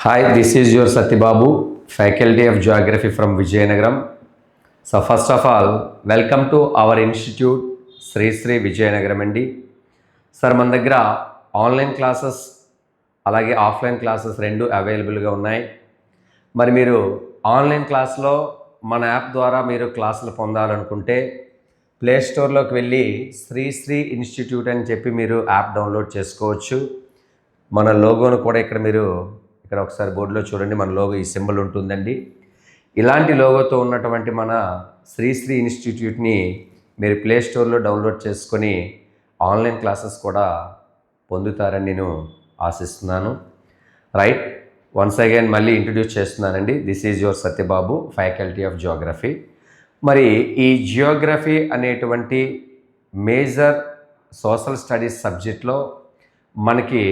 Hi, this is your Satyababu, Faculty of Geography from Vijayanagaram. So first of all, welcome to our institute, Sri Vijayanagaram అండి. Sir మన దగ్గర online classes అలాగే offline classes రెండు అవైలబుల్గా ఉన్నాయి. మరి మీరు ఆన్లైన్ క్లాస్లో మన యాప్ ద్వారా మీరు క్లాసులు పొందాలనుకుంటే ప్లే స్టోర్లోకి వెళ్ళి శ్రీ ఇన్స్టిట్యూట్ అని చెప్పి మీరు యాప్ డౌన్లోడ్ చేసుకోవచ్చు. మన లోగోను కూడా ఇక్కడ ఒకసారి బోర్డులో చూడండి, మన లోగో ఈ సింబల్ ఉంటుందండి. ఇలాంటి లోగోతో ఉన్నటువంటి మన శ్రీ ఇన్స్టిట్యూట్ని మీరు ప్లే స్టోర్లో డౌన్లోడ్ చేసుకొని ఆన్లైన్ క్లాసెస్ కూడా పొందుతారని నేను ఆశిస్తున్నాను. రైట్, వన్స్ అగైన్ మళ్ళీ ఇంట్రడ్యూస్ చేస్తున్నానండి. This is your Satyababu, faculty of Geography. మరి ఈ జియోగ్రఫీ అనేటువంటి మేజర్ సోషల్ స్టడీస్ సబ్జెక్ట్లో మనకి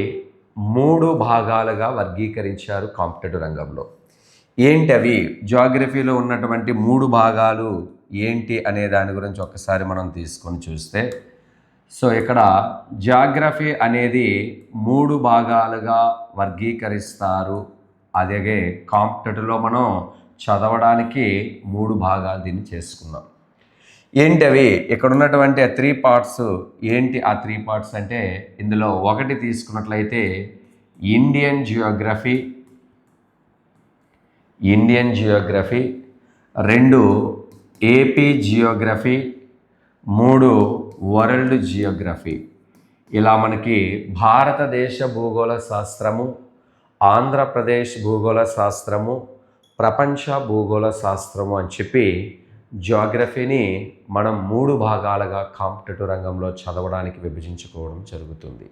3 భాగాలుగా వర్గీకరించారు కాంపిటేటివ్ రంగంలో. ఏంటి అవి? జియోగ్రఫీలో ఉన్నటువంటి 3 భాగాలు ఏంటి అనే దాని గురించి ఒకసారి మనం తీసుకొని చూస్తే, సో ఇక్కడ జియోగ్రఫీ అనేది 3 భాగాలుగా వర్గీకరిస్తారు. అలాగే కాంపిటేటివ్లో మనం చదవడానికి 3 భాగాలు దీన్ని చేసుకున్నాం. ఏంటవి? ఇక్కడ ఉన్నటువంటి 3 పార్ట్స్ ఏంటి? ఆ 3 పార్ట్స్ అంటే ఇందులో ఒకటి తీసుకున్నట్లయితే Indian Geography, 2 AP Geography, 3 world Geography. ఇలా మనకి భారతదేశ భూగోళ శాస్త్రము, ఆంధ్రప్రదేశ్ భూగోళ శాస్త్రము, ప్రపంచ భూగోళ శాస్త్రము అని చెప్పి జియోగ్రఫీని మనం 3 భాగాలుగా కాంపిటేటివ్ రంగంలో చదవడానికి విభజించుకోవడం జరుగుతుంది.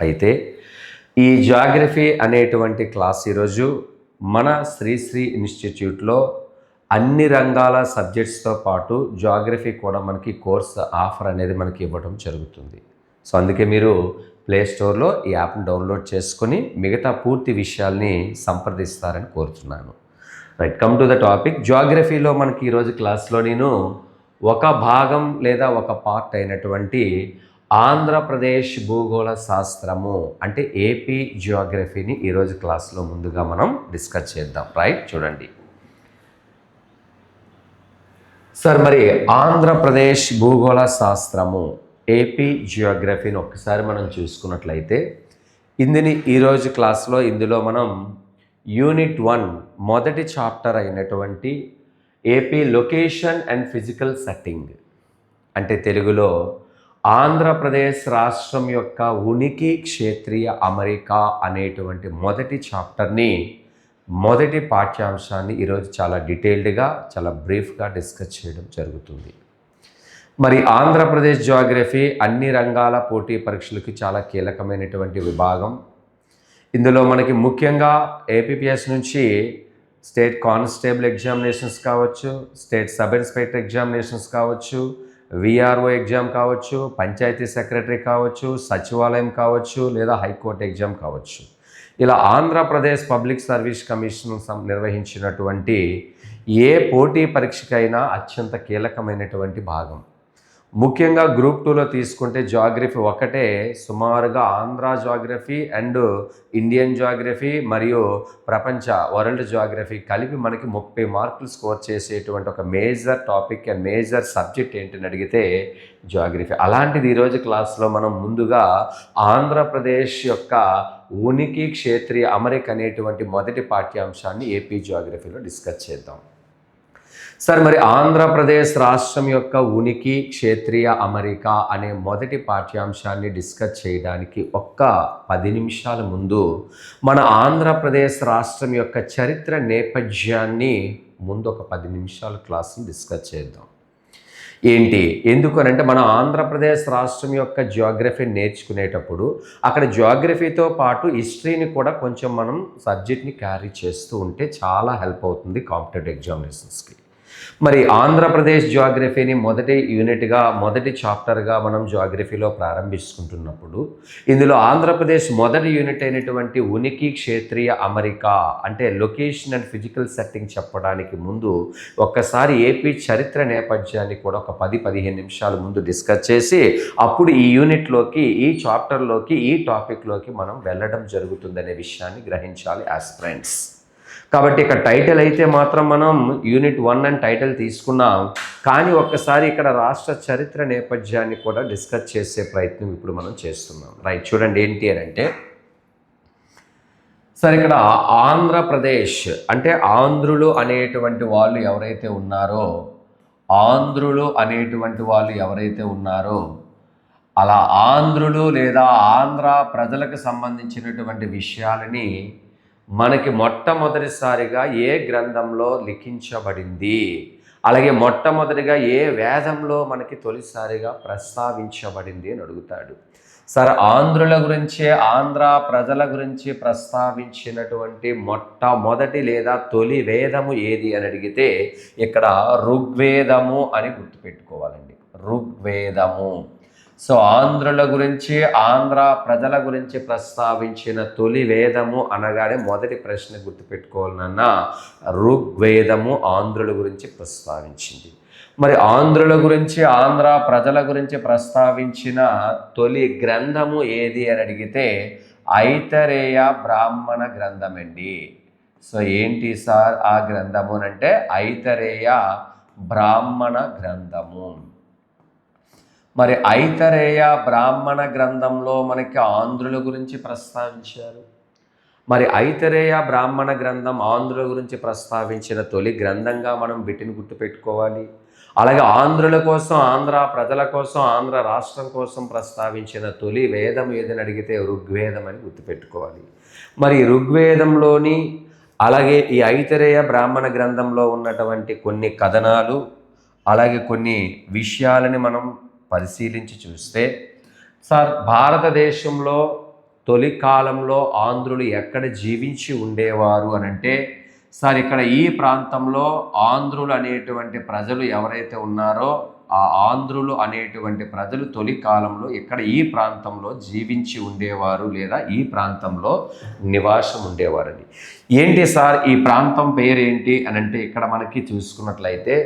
అయితే ఈ జియోగ్రఫీ అనేటువంటి క్లాస్ ఈరోజు మన శ్రీ ఇన్స్టిట్యూట్లో అన్ని రంగాల సబ్జెక్ట్స్తో పాటు జియోగ్రఫీ కూడా మనకి కోర్స్ ఆఫర్ అనేది మనకి ఇవ్వడం జరుగుతుంది. సో అందుకే మీరు ప్లే స్టోర్లో ఈ యాప్ని డౌన్లోడ్ చేసుకొని మిగతా పూర్తి విషయాల్ని సంప్రదిస్తారని కోరుతున్నాను. Right, come to the topic. జియోగ్రఫీలో మనకి ఈరోజు క్లాస్లో నేను ఒక భాగం లేదా ఒక పార్ట్ అయినటువంటి ఆంధ్రప్రదేశ్ భూగోళ శాస్త్రము అంటే ఏపీ జియోగ్రఫీని ఈరోజు క్లాస్లో ముందుగా మనం డిస్కస్ చేద్దాం. రైట్, చూడండి సార్, మరి ఆంధ్రప్రదేశ్ భూగోళ శాస్త్రము ఏపీ జియోగ్రఫీని ఒక్కసారి మనం చూసుకున్నట్లయితే ఈరోజు క్లాస్లో ఇందులో మనం యూనిట్ 1 మొదటి చాప్టర్ అయినటువంటి AP location and physical setting అంటే తెలుగులో ఆంధ్రప్రదేశ్ రాష్ట్రం యొక్క ఉనికి, క్షేత్రీయ అమరిక అనేటువంటి మొదటి చాప్టర్ని, మొదటి పాఠ్యాంశాన్ని ఈరోజు చాలా డీటెయిల్డ్గా, చాలా బ్రీఫ్గా డిస్కస్ చేయడం జరుగుతుంది. మరి ఆంధ్రప్రదేశ్ జియోగ్రఫీ అన్ని రంగాల పోటీ పరీక్షలకి చాలా కీలకమైనటువంటి విభాగం. ఇందులో మనకి ముఖ్యంగా ఏపీపీఎస్ నుంచి స్టేట్ కానిస్టేబుల్ ఎగ్జామినేషన్స్ కావచ్చు, స్టేట్ సబ్ ఇన్స్పెక్టర్ ఎగ్జామినేషన్స్ కావచ్చు, విఆర్ఓ ఎగ్జామ్ కావచ్చు, పంచాయతీ సెక్రటరీ కావచ్చు, సచివాలయం కావచ్చు, లేదా హైకోర్టు ఎగ్జామ్ కావచ్చు. ఇలా ఆంధ్రప్రదేశ్ పబ్లిక్ సర్వీస్ కమిషన్ నిర్వహించినటువంటి ఏ పోటీ పరీక్షకైనా అత్యంత కీలకమైనటువంటి భాగం. ముఖ్యంగా గ్రూప్ 2లో తీసుకుంటే జియోగ్రఫీ ఒకటే సుమారుగా Andhra Geography and Indian Geography మరియు ప్రపంచ వరల్డ్ జియోగ్రఫీ కలిపి మనకి 30 మార్కులు స్కోర్ చేసేటువంటి ఒక major topic and major subject ఏంటని అడిగితే జియోగ్రఫీ. అలాంటిది ఈరోజు క్లాస్లో మనం ముందుగా ఆంధ్రప్రదేశ్ యొక్క ఉనికి, క్షేత్రీయ అమరిక అనేటువంటి మొదటి పాఠ్యాంశాన్ని ఏపీ జియోగ్రఫీలో డిస్కస్ చేద్దాం. సార్, మరి ఆంధ్రప్రదేశ్ రాష్ట్రం యొక్క ఉనికి, క్షేత్రీయ అమరిక అనే మొదటి పాఠ్యాంశాన్ని డిస్కస్ చేయడానికి 10 నిమిషాల ముందు మన ఆంధ్రప్రదేశ్ రాష్ట్రం యొక్క చరిత్ర నేపథ్యాన్ని ముందు ఒక 10 నిమిషాల క్లాస్ని డిస్కస్ చేద్దాం. ఏంటి? ఎందుకనంటే మన ఆంధ్రప్రదేశ్ రాష్ట్రం యొక్క జియోగ్రఫీ నేర్చుకునేటప్పుడు అక్కడ జియోగ్రఫీతో పాటు హిస్టరీని కూడా కొంచెం మనం సబ్జెక్ట్ని క్యారీ చేస్తూ ఉంటే చాలా హెల్ప్ అవుతుంది కాంపిటేటివ్ ఎగ్జామినేషన్స్కి. మరి ఆంధ్రప్రదేశ్ జియోగ్రఫీని మొదటి యూనిట్గా మొదటి చాప్టర్గా మనం జియోగ్రఫీలో ప్రారంభించుకుంటున్నప్పుడు ఇందులో ఆంధ్రప్రదేశ్ మొదటి యూనిట్ అయినటువంటి ఉనికి క్షేత్రీయ అమరిక అంటే లొకేషన్ అండ్ ఫిజికల్ సెట్టింగ్ చెప్పడానికి ముందు ఒక్కసారి ఏపీ చరిత్ర నేపథ్యాన్ని కూడా ఒక 10-15 నిమిషాల ముందు డిస్కస్ చేసి అప్పుడు ఈ యూనిట్లోకి ఈ చాప్టర్లోకి ఈ టాపిక్లోకి మనం వెళ్ళడం జరుగుతుందనే విషయాన్ని గ్రహించాలి ఆస్పిరెంట్స్. కాబట్టి ఇక్కడ టైటిల్ అయితే మాత్రం మనం యూనిట్ 1 అని టైటిల్ తీసుకున్నాం, కానీ ఒక్కసారి ఇక్కడ రాష్ట్ర చరిత్ర నేపథ్యాన్ని కూడా డిస్కస్ చేసే ప్రయత్నం ఇప్పుడు మనం చేస్తున్నాం. రైట్, చూడండి ఏంటి అని అంటే సరే ఇక్కడ ఆంధ్రప్రదేశ్ అంటే ఆంధ్రులు అనేటువంటి వాళ్ళు ఎవరైతే ఉన్నారో అలా ఆంధ్రులు లేదా ఆంధ్ర ప్రజలకు సంబంధించినటువంటి విషయాలని మనకి మొట్టమొదటిసారిగా ఏ గ్రంథంలో లిఖించబడింది, అలాగే మొట్టమొదటిగా ఏ వేదంలో మనకి తొలిసారిగా ప్రస్తావించబడింది అని అడుగుతాడు. సరే, ఆంధ్రుల గురించి ఆంధ్ర ప్రజల గురించి ప్రస్తావించినటువంటి మొట్టమొదటి లేదా తొలి వేదము ఏది అని అడిగితే ఇక్కడ ఋగ్వేదము అని గుర్తుపెట్టుకోవాలండి. ఋగ్వేదము. సో ఆంధ్రుల గురించి ఆంధ్ర ప్రజల గురించి ప్రస్తావించిన తొలి వేదము అనగానే మొదటి ప్రశ్న గుర్తుపెట్టుకోవాలన్నా ఋగ్వేదము ఆంధ్రుల గురించి ప్రస్తావించింది. మరి ఆంధ్రుల గురించి ఆంధ్ర ప్రజల గురించి ప్రస్తావించిన తొలి గ్రంథము ఏది అని అడిగితే ఐతరేయ బ్రాహ్మణ గ్రంథం అండి. సో ఏంటి సార్ ఆ గ్రంథము అంటే ఐతరేయ బ్రాహ్మణ గ్రంథము. మరి ఐతరేయ బ్రాహ్మణ గ్రంథంలో మనకి ఆంధ్రుల గురించి ప్రస్తావించారు. మరి ఐతరేయ బ్రాహ్మణ గ్రంథం ఆంధ్రుల గురించి ప్రస్తావించిన తొలి గ్రంథంగా మనం వీటిని గుర్తుపెట్టుకోవాలి. అలాగే ఆంధ్రుల కోసం ఆంధ్ర ప్రజల కోసం ఆంధ్ర రాష్ట్రం కోసం ప్రస్తావించిన తొలి వేదం ఏదని అడిగితే ఋగ్వేదం అని గుర్తుపెట్టుకోవాలి. మరి ఋగ్వేదంలోని అలాగే ఈ ఐతరేయ బ్రాహ్మణ గ్రంథంలో ఉన్నటువంటి కొన్ని కథనాలు అలాగే కొన్ని విషయాలని మనం పరిశీలించి చూస్తే సార్ భారతదేశంలో తొలి కాలంలో ఆంధ్రులు ఎక్కడ జీవించి ఉండేవారు అని అంటే సార్ ఇక్కడ ఈ ప్రాంతంలో ఆంధ్రులు అనేటువంటి ప్రజలు ఎవరైతే ఉన్నారో ఆ ఆంధ్రులు అనేటువంటి ప్రజలు తొలి కాలంలో ఇక్కడ ఈ ప్రాంతంలో జీవించి ఉండేవారు లేదా ఈ ప్రాంతంలో నివాసం ఉండేవారని. ఏంటి సార్ ఈ ప్రాంతం పేరేంటి అని అంటే ఇక్కడ మనకి చూసుకున్నట్లయితే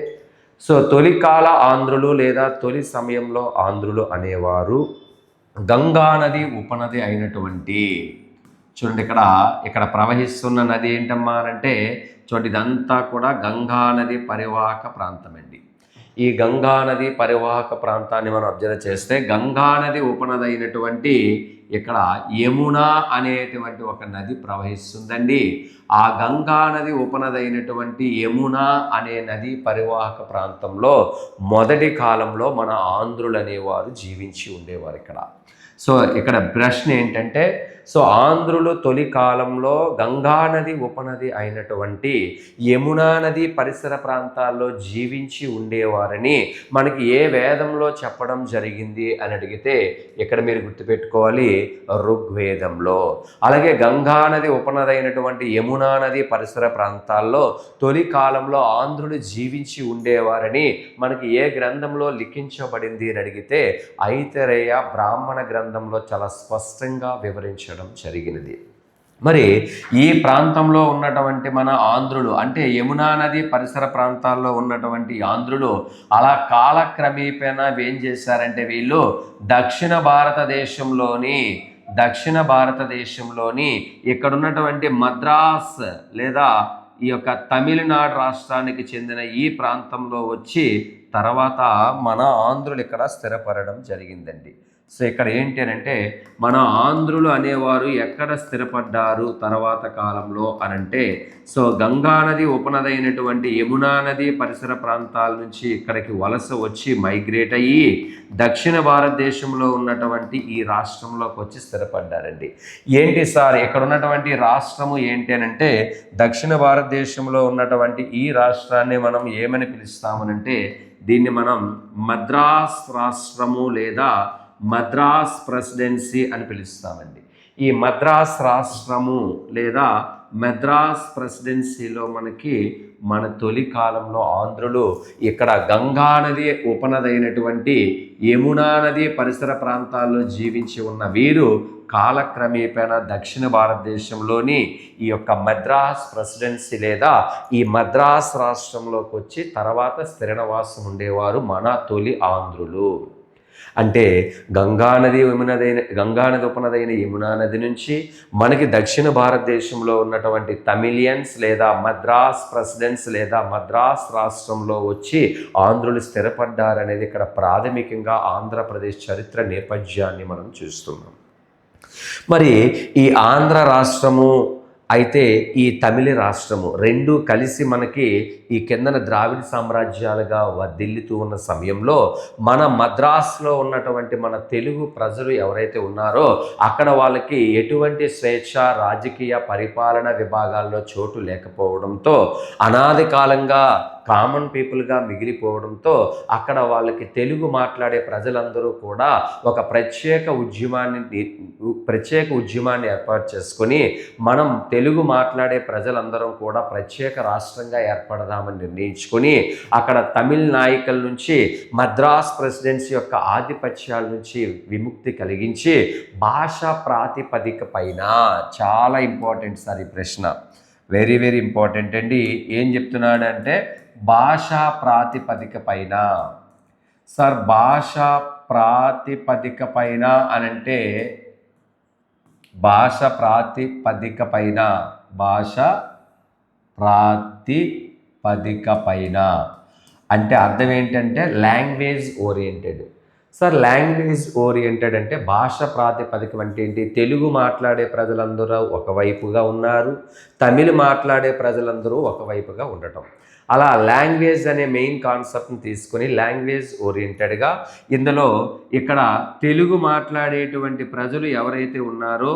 సో తొలికాల ఆంధ్రులు లేదా తొలి సమయంలో ఆంధ్రులు అనేవారు గంగానది ఉపనది అయినటువంటి చూడండి ఇక్కడ ప్రవహిస్తున్న నది ఏంటమ్మా అంటే చూడండి ఇదంతా కూడా గంగానది పరివాహక ప్రాంతం అండి. ఈ గంగానది పరివాహక ప్రాంతాన్ని మనం అబ్జర్వ్ చేస్తే గంగానది ఉపనది అయినటువంటి ఇక్కడ యమున అనేటువంటి ఒక నది ప్రవహిస్తుందండి. ఆ గంగానది ఉపనది అయినటువంటి యమున అనే నది పరివాహక ప్రాంతంలో మొదటి కాలంలో మన ఆంధ్రులు అనేవారు జీవించి ఉండేవారు ఇక్కడ. సో ఇక్కడ ప్రశ్న ఏంటంటే సో ఆంధ్రులు తొలి కాలంలో గంగానది ఉపనది అయినటువంటి యమునా నది పరిసర ప్రాంతాల్లో జీవించి ఉండేవారని మనకి ఏ వేదంలో చెప్పడం జరిగింది అని అడిగితే ఇక్కడ మీరు గుర్తుపెట్టుకోవాలి ఋగ్వేదంలో. అలాగే గంగానది ఉపనది అయినటువంటి యమునా నది పరిసర ప్రాంతాల్లో తొలి కాలంలో ఆంధ్రులు జీవించి ఉండేవారని మనకి ఏ గ్రంథంలో లిఖించబడింది అని అడిగితే ఐతరేయ బ్రాహ్మణ గ్రంథంలో చాలా స్పష్టంగా వివరించడం జరిగినది. మరి ఈ ప్రాంతంలో ఉన్నటువంటి మన ఆంధ్రులు అంటే యమునా నది పరిసర ప్రాంతాల్లో ఉన్నటువంటి ఆంధ్రులు అలా కాలక్రమేపేనా ఏం చేశారంటే వీళ్ళు దక్షిణ భారతదేశంలోని ఇక్కడ ఉన్నటువంటి మద్రాస్ లేదా ఈ యొక్క తమిళనాడు రాష్ట్రానికి చెందిన ఈ ప్రాంతంలో వచ్చి తర్వాత మన ఆంధ్రులు ఇక్కడ స్థిరపడడం జరిగిందండి. సో ఇక్కడ ఏంటి అంటే మన ఆంధ్రులు అనేవారు ఎక్కడ స్థిరపడ్డారు తర్వాత కాలంలో అనంటే సో గంగానది ఉపనది అయినటువంటి యమునా నది పరిసర ప్రాంతాల నుంచి ఇక్కడికి వలస వచ్చి మైగ్రేట్ అయ్యి దక్షిణ భారతదేశంలో ఉన్నటువంటి ఈ రాష్ట్రంలోకి వచ్చి స్థిరపడ్డారండి. ఏంటి సార్ ఇక్కడ ఉన్నటువంటి రాష్ట్రము ఏంటి అనంటే దక్షిణ భారతదేశంలో ఉన్నటువంటి ఈ రాష్ట్రాన్ని మనం ఏమని పిలుస్తామనంటే దీన్ని మనం మద్రాస్ రాష్ట్రము లేదా మద్రాస్ ప్రెసిడెన్సీ అని పిలుస్తామండి. ఈ మద్రాస్ రాష్ట్రము లేదా మద్రాస్ ప్రెసిడెన్సీలో మన తొలి కాలంలో ఆంధ్రులు ఇక్కడ గంగా నది ఉపనది అయినటువంటి యమునా నది పరిసర ప్రాంతాల్లో జీవించి ఉన్న వీరు కాలక్రమేపైన దక్షిణ భారతదేశంలోని ఈ యొక్క మద్రాస్ ప్రెసిడెన్సీ లేదా ఈ మద్రాస్ రాష్ట్రంలోకి వచ్చి తర్వాత స్థిర నివాసం ఉండేవారు మన తొలి ఆంధ్రులు. అంటే గంగానది ఉపనదైన యమునా నది నుంచి మనకి దక్షిణ భారతదేశంలో ఉన్నటువంటి తమిళియన్స్ లేదా మద్రాస్ ప్రెసిడెన్స్ లేదా మద్రాస్ రాష్ట్రంలో వచ్చి ఆంధ్రులు స్థిరపడ్డారనేది ఇక్కడ ప్రాథమికంగా ఆంధ్రప్రదేశ్ చరిత్ర నేపథ్యాన్ని మనం చూస్తున్నాం. మరి ఈ ఆంధ్ర రాష్ట్రము అయితే ఈ తమిళ రాష్ట్రము రెండు కలిసి మనకి ఈ కిందన ద్రావిడ సామ్రాజ్యాలుగా వర్ధిల్లుతూ ఉన్న సమయంలో మన మద్రాసులో ఉన్నటువంటి మన తెలుగు ప్రజలు ఎవరైతే ఉన్నారో అక్కడ వాళ్ళకి ఎటువంటి స్వేచ్ఛ రాజకీయ పరిపాలన విభాగాల్లో చోటు లేకపోవడంతో అనాది కాలంగా కామన్ పీపుల్గా మిగిలిపోవడంతో అక్కడ వాళ్ళకి తెలుగు మాట్లాడే ప్రజలందరూ కూడా ఒక ప్రత్యేక ఉద్యమాన్ని ఏర్పాటు చేసుకొని మనం తెలుగు మాట్లాడే ప్రజలందరం కూడా ప్రత్యేక రాష్ట్రంగా ఏర్పడదామని నిర్ణయించుకొని అక్కడ తమిళ నాయకుల నుంచి మద్రాస్ ప్రెసిడెన్సీ యొక్క ఆధిపత్యాల నుంచి విముక్తి కలిగించి భాషా ప్రాతిపదిక పైన చాలా ఇంపార్టెంట్ సార్ ఈ ప్రశ్న, వెరీ వెరీ ఇంపార్టెంట్ అండి. ఏం చెప్తున్నాడంటే భాషా ప్రాతిపదిక పైన. సార్ భాషా ప్రాతిపదిక పైన అనంటే భాష ప్రాతిపదిక పైన అంటే అర్థం ఏంటంటే language oriented. Sir language oriented అంటే భాష ప్రాతిపదికం అంటే ఏంటి? తెలుగు మాట్లాడే ప్రజలందరూ ఒకవైపుగా ఉన్నారు, తమిళ మాట్లాడే ప్రజలందరూ ఒకవైపుగా ఉండటం. అలా లాంగ్వేజ్ అనే మెయిన్ కాన్సెప్ట్ని తీసుకొని లాంగ్వేజ్ ఓరియంటెడ్గా ఇందులో ఇక్కడ తెలుగు మాట్లాడేటువంటి ప్రజలు ఎవరైతే ఉన్నారో,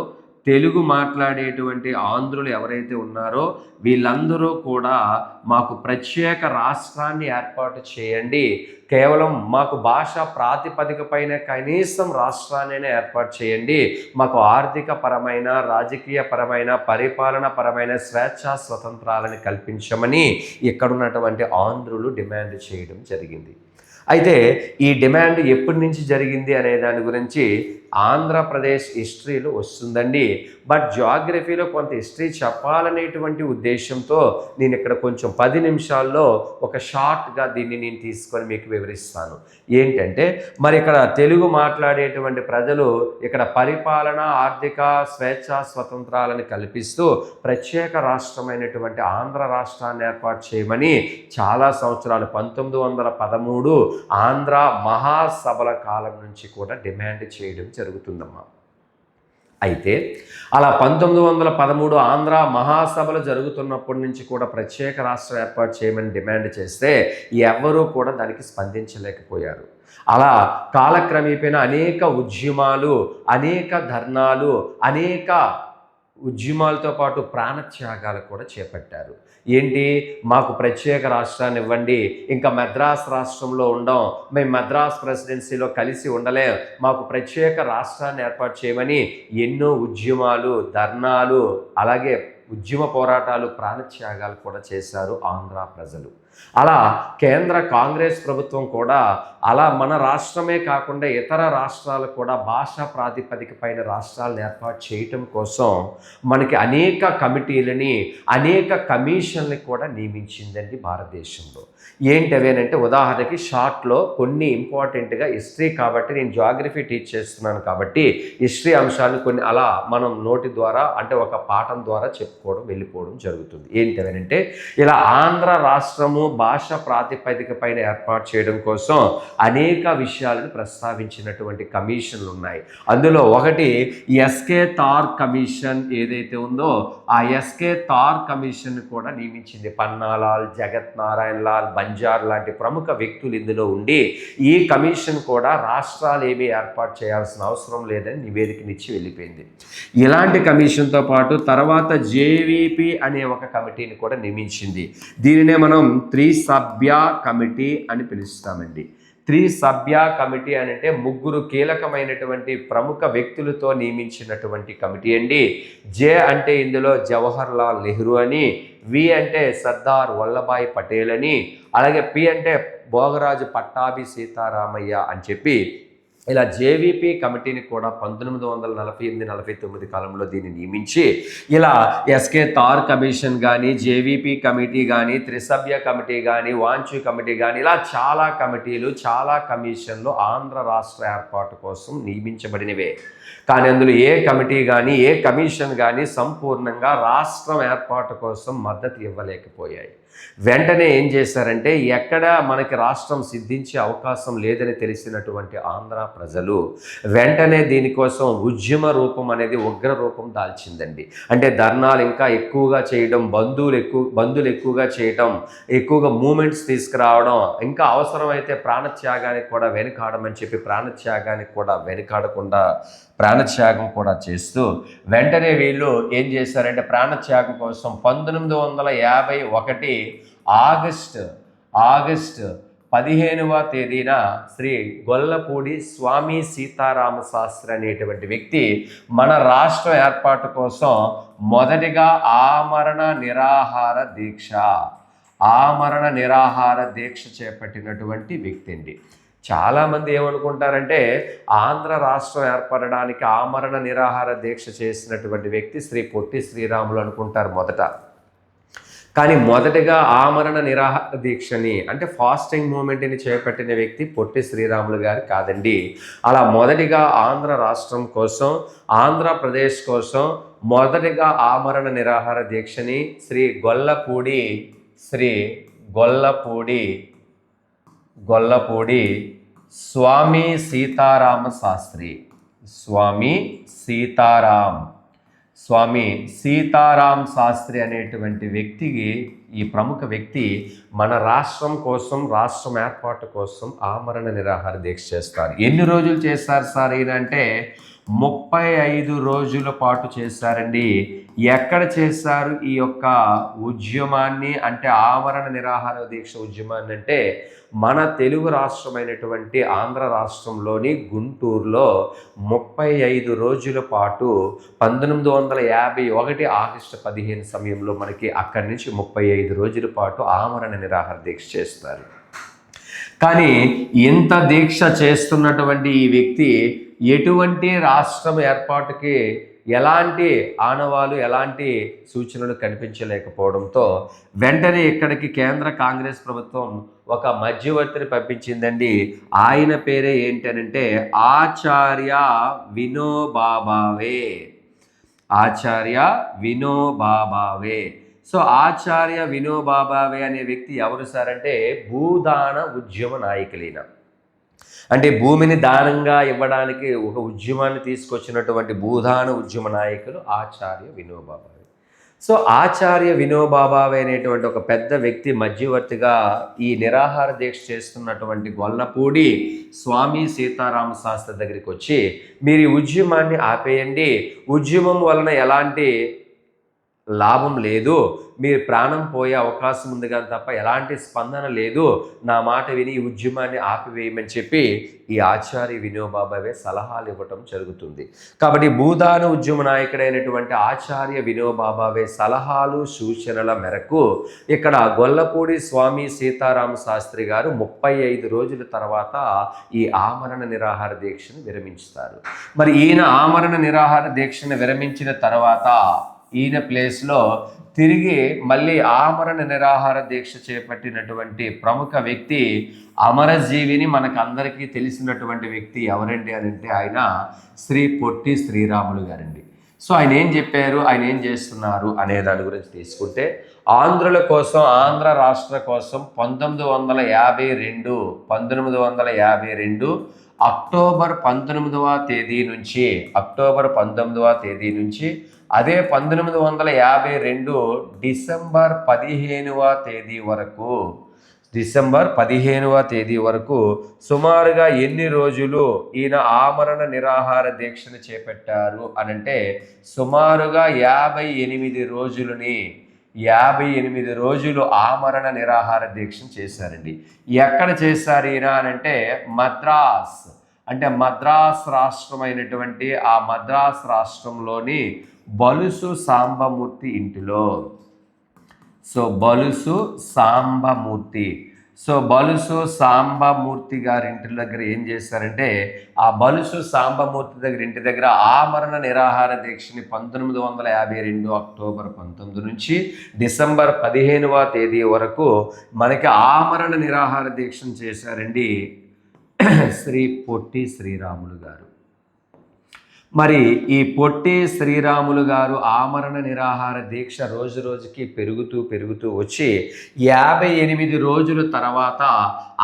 తెలుగు మాట్లాడేటువంటి ఆంధ్రులు ఎవరైతే ఉన్నారో వీళ్ళందరూ కూడా మాకు ప్రత్యేక రాష్ట్రాన్ని ఏర్పాటు చేయండి, కేవలం మాకు భాష ప్రాతిపదిక పైన కనీసం రాష్ట్రాన్ని ఏర్పాటు చేయండి, మాకు ఆర్థిక పరమైన రాజకీయ పరమైన పరిపాలన పరమైన స్వేచ్ఛా స్వతంత్రాలను కల్పించమని ఇక్కడున్నటువంటి ఆంధ్రులు డిమాండ్ చేయడం జరిగింది. అయితే ఈ డిమాండ్ ఎప్పటి నుంచి జరిగింది అనే దాని గురించి ఆంధ్రప్రదేశ్ హిస్టరీలో వస్తుందండి. బట్ జియోగ్రఫీలో కొంత హిస్టరీ చెప్పాలనేటువంటి ఉద్దేశంతో నేను ఇక్కడ కొంచెం 10 నిమిషాల్లో ఒక షార్ట్గా దీన్ని నేను తీసుకొని మీకు వివరిస్తాను. ఏంటంటే మరి ఇక్కడ తెలుగు మాట్లాడేటువంటి ప్రజలు ఇక్కడ పరిపాలన ఆర్థిక స్వేచ్ఛ స్వతంత్రాలను కల్పిస్తూ ప్రత్యేక రాష్ట్రమైనటువంటి ఆంధ్ర రాష్ట్రాన్ని ఏర్పాటు చేయమని చాలా సంవత్సరాలు 1913 ఆంధ్ర మహాసభల కాలం నుంచి కూడా డిమాండ్ చేయడం జరుగుతుందమ్మా. అయితే అలా 1913 ఆంధ్ర మహాసభలు జరుగుతున్నప్పటి నుంచి కూడా ప్రత్యేక రాష్ట్రం ఏర్పాటు చేయమని డిమాండ్ చేస్తే ఎవరూ కూడా దానికి స్పందించలేకపోయారు. అలా కాలక్రమేపైన అనేక ఉద్యమాలు, అనేక ధర్నాలు, అనేక ఉద్యమాలతో పాటు ప్రాణత్యాగాలు కూడా చేపట్టారు. ఏంటి? మాకు ప్రత్యేక రాష్ట్రాన్ని ఇవ్వండి, ఇంకా మద్రాస్ రాష్ట్రంలో ఉండం, మేము మద్రాస్ ప్రెసిడెన్సీలో కలిసి ఉండలేం, మాకు ప్రత్యేక రాష్ట్రాన్ని ఏర్పాటు చేయమని ఎన్నో ఉద్యమాలు, ధర్నాలు, అలాగే ఉద్యమ పోరాటాలు, ప్రాణత్యాగాలు కూడా చేశారు ఆంధ్ర ప్రజలు. అలా కేంద్ర కాంగ్రెస్ ప్రభుత్వం కూడా అలా మన రాష్ట్రమే కాకుండా ఇతర రాష్ట్రాలు కూడా భాషా ప్రాతిపదిక పైన రాష్ట్రాలను ఏర్పాటు చేయటం కోసం మనకి అనేక కమిటీలని, అనేక కమిషన్లు కూడా నియమించిందండి భారతదేశంలో. ఏంటి అవేనంటే ఉదాహరణకి షార్ట్లో కొన్ని ఇంపార్టెంట్గా హిస్టరీ కాబట్టి నేను జియోగ్రఫీ టీచ్ చేస్తున్నాను కాబట్టి హిస్టరీ అంశాలను కొన్ని అలా మనం నోటి ద్వారా అంటే ఒక పాఠం ద్వారా చెప్పుకోవడం వెళ్ళిపోవడం జరుగుతుంది. ఏంటి అవేనంటే ఇలా ఆంధ్ర రాష్ట్రము భాష ప్రాతిపదిక పైన ఏర్పాటు చేయడం కోసం అనేక విషయాలను ప్రస్తావించినటువంటి కమిషన్లు ఉన్నాయి. అందులో ఒకటి ఎస్కే తార్ కమిషన్ ఏదైతే ఉందో ఆ ఎస్కే తార్ కమిషన్ కూడా నియమించింది. పన్నాలాల్, జగత్ నారాయణ లాల్, బంజార్ లాంటి ప్రముఖ వ్యక్తులు ఇందులో ఉండి ఈ కమిషన్ కూడా రాష్ట్రాలు ఏమీ ఏర్పాటు చేయాల్సిన అవసరం లేదని నివేదికనిచ్చి వెళ్ళిపోయింది. ఇలాంటి కమిషన్తో పాటు తర్వాత జేవీపీ అనే ఒక కమిటీని కూడా నియమించింది. దీనినే మనం త్రిసభ్య కమిటీ అని పిలుస్తామండి. త్రిసభ్య కమిటీ అని అంటే ముగ్గురు కీలకమైనటువంటి ప్రముఖ వ్యక్తులతో నియమించినటువంటి కమిటీ అండి. జే అంటే ఇందులో జవహర్ లాల్ నెహ్రూ అని, వి అంటే సర్దార్ వల్లభాయ్ పటేల్ అని, అలాగే పి అంటే భోగరాజు పట్టాభి సీతారామయ్య అని చెప్పి ఇలా జేవీపీ కమిటీని కూడా 1948-49 కాలంలో దీన్ని నియమించి ఇలా ఎస్కే తార్ కమిషన్ కానీ, జేవీపీ కమిటీ కానీ, త్రిసభ్య కమిటీ కానీ, వాంచు కమిటీ కానీ, ఇలా చాలా కమిటీలు, చాలా కమిషన్లు ఆంధ్ర రాష్ట్ర ఏర్పాటు కోసం నియమించబడినవే. కానీ అందులో ఏ కమిటీ కానీ, ఏ కమిషన్ కానీ సంపూర్ణంగా రాష్ట్రం ఏర్పాటు కోసం మద్దతు ఇవ్వలేకపోయాయి. వెంటనే ఏం చేశారంటే, ఎక్కడ మనకి రాష్ట్రం సిద్ధించే అవకాశం లేదని తెలిసినటువంటి ఆంధ్ర ప్రజలు వెంటనే దీనికోసం ఉద్యమ రూపం అనేది ఉగ్ర రూపం దాల్చిందండి. అంటే ధర్నాలు ఇంకా ఎక్కువగా చేయడం, బంధువులు ఎక్కువగా చేయడం, ఎక్కువగా మూమెంట్స్ తీసుకురావడం, ఇంకా అవసరమైతే ప్రాణత్యాగానికి కూడా వెనుకాడమని చెప్పి ప్రాణత్యాగానికి కూడా వెనుకాడకుండా ప్రాణత్యాగం కూడా చేస్తూ వెంటనే వీళ్ళు ఏం చేశారంటే, ప్రాణత్యాగం కోసం 1951 ఆగస్టు 15వ తేదీన శ్రీ గొల్లపూడి స్వామి సీతారామ శాస్త్రి అనేటువంటి వ్యక్తి మన రాష్ట్ర ఏర్పాటు కోసం మొదటిగా ఆమరణ నిరాహార దీక్ష చేపట్టినటువంటి వ్యక్తి అండి. చాలామంది ఏమనుకుంటారంటే, ఆంధ్ర రాష్ట్రం ఏర్పడడానికి ఆమరణ నిరాహార దీక్ష చేసినటువంటి వ్యక్తి శ్రీ పొట్టి శ్రీరాములు అనుకుంటారు మొదట. కానీ మొదటగా ఆమరణ నిరాహార దీక్షని అంటే ఫాస్టింగ్ మూమెంట్ని చేపట్టిన వ్యక్తి పొట్టి శ్రీరాములు గారు కాదండి. అలా మొదటిగా ఆంధ్ర రాష్ట్రం కోసం, ఆంధ్రప్రదేశ్ కోసం మొదటిగా ఆమరణ నిరాహార దీక్షని శ్రీ గొల్లపూడి స్వామి సీతారాం శాస్త్రి అనేటువంటి వ్యక్తికి, ఈ ప్రముఖ వ్యక్తి మన రాష్ట్రం కోసం, రాష్ట్రం ఏర్పాటు కోసం ఆమరణ నిరాహార దీక్ష చేస్తారు. ఎన్ని రోజులు చేస్తారు సార్ ఈయన అంటే 35 రోజుల పాటు చేశారండి. ఎక్కడ చేశారు ఈ యొక్క ఉద్యమాన్ని అంటే ఆమరణ నిరాహార దీక్ష ఉద్యమాన్ని అంటే మన తెలుగు రాష్ట్రమైనటువంటి ఆంధ్ర రాష్ట్రంలోని గుంటూరులో 35 రోజుల పాటు 1951 ఆగస్టు 15 సమయంలో మనకి అక్కడి నుంచి 35 రోజుల పాటు ఆమరణ నిరాహార దీక్ష చేస్తారు. కానీ ఇంత దీక్ష చేస్తున్నటువంటి ఈ వ్యక్తి ఎటువంటి రాష్ట్రం ఏర్పాటుకి ఎలాంటి ఆనవాలు, ఎలాంటి సూచనలు కనిపించలేకపోవడంతో వెంటనే ఇక్కడికి కేంద్ర కాంగ్రెస్ ప్రభుత్వం ఒక మధ్యవర్తిని పంపించిందండి. ఆయన పేరే ఏంటనంటే ఆచార్య వినోబా భావే. సో ఆచార్య వినోబా భావే అనే వ్యక్తి ఎవరు సార్ అంటే భూదాన ఉద్యమ నాయకులైన, అంటే భూమిని దానంగా ఇవ్వడానికి ఒక ఉద్యమాన్ని తీసుకొచ్చినటువంటి భూదాన ఉద్యమ నాయకులు ఆచార్య వినోబా భావే. సో ఆచార్య వినోబా భావే అనేటువంటి ఒక పెద్ద వ్యక్తి మధ్యవర్తిగా ఈ నిరాహార దీక్ష చేస్తున్నటువంటి గొల్లపూడి స్వామి సీతారామ శాస్త్రి దగ్గరికి వచ్చి, మీరు ఈ ఉద్యమాన్ని ఆపేయండి, ఉద్యమం వలన ఎలాంటి లాభం లేదు, మీరు ప్రాణం పోయే అవకాశం ఉంది కానీ తప్ప ఎలాంటి స్పందన లేదు, నా మాట విని ఈ ఉద్యమాన్ని ఆపివేయమని చెప్పి ఈ ఆచార్య వినోబా భావే సలహాలు ఇవ్వటం జరుగుతుంది. కాబట్టి భూదాన ఉద్యమ నాయకుడైనటువంటి ఆచార్య వినోబా భావే సలహాలు సూచనల మేరకు ఇక్కడ గొల్లపూడి స్వామి సీతారామ శాస్త్రి గారు 35 రోజుల తర్వాత ఈ ఆమరణ నిరాహార దీక్షను విరమించుతారు. మరి ఈయన ఆమరణ నిరాహార దీక్షను విరమించిన తర్వాత ఈయన ప్లేస్లో తిరిగి మళ్ళీ ఆమరణ నిరాహార దీక్ష చేపట్టినటువంటి ప్రముఖ వ్యక్తి, అమరజీవిని మనకు అందరికీ తెలిసినటువంటి వ్యక్తి ఎవరండి అని అంటే ఆయన శ్రీ పొట్టి శ్రీరాములు గారండి. సో ఆయన ఏం చెప్పారు, ఆయన ఏం చేస్తున్నారు అనే దాని గురించి తీసుకుంటే, ఆంధ్రుల కోసం, ఆంధ్ర రాష్ట్ర కోసం 1952 అక్టోబర్ 19వ తేదీ నుంచి అదే 1952 డిసెంబర్ 15వ తేదీ వరకు సుమారుగా ఎన్ని రోజులు ఈయన ఆమరణ నిరాహార దీక్షను చేపట్టారు అనంటే సుమారుగా 58 రోజులని 58 రోజులు ఆమరణ నిరాహార దీక్ష చేశారండి. ఎక్కడ చేశారు ఈయన అనంటే మద్రాస్, అంటే మద్రాస్ రాష్ట్రం అయినటువంటి ఆ మద్రాస్ రాష్ట్రంలోని బలుసు సాంబమూర్తి ఇంటిలో. సో బలుసు సాంబమూర్తి, సో బలుసు సాంబమూర్తి గారి ఇంటి దగ్గర ఏం చేశారంటే ఆ బలుసు సాంబమూర్తి దగ్గర ఇంటి దగ్గర ఆమరణ నిరాహార దీక్షని 1952 అక్టోబర్ 19 నుంచి డిసెంబర్ 15వ తేదీ వరకు మనకి ఆమరణ నిరాహార దీక్షను చేశారండి శ్రీ పొట్టి శ్రీరాములు గారు. మరి ఈ పొట్టి శ్రీరాములు గారు ఆమరణ నిరాహార దీక్ష రోజు రోజుకి పెరుగుతూ వచ్చి 58 రోజుల తర్వాత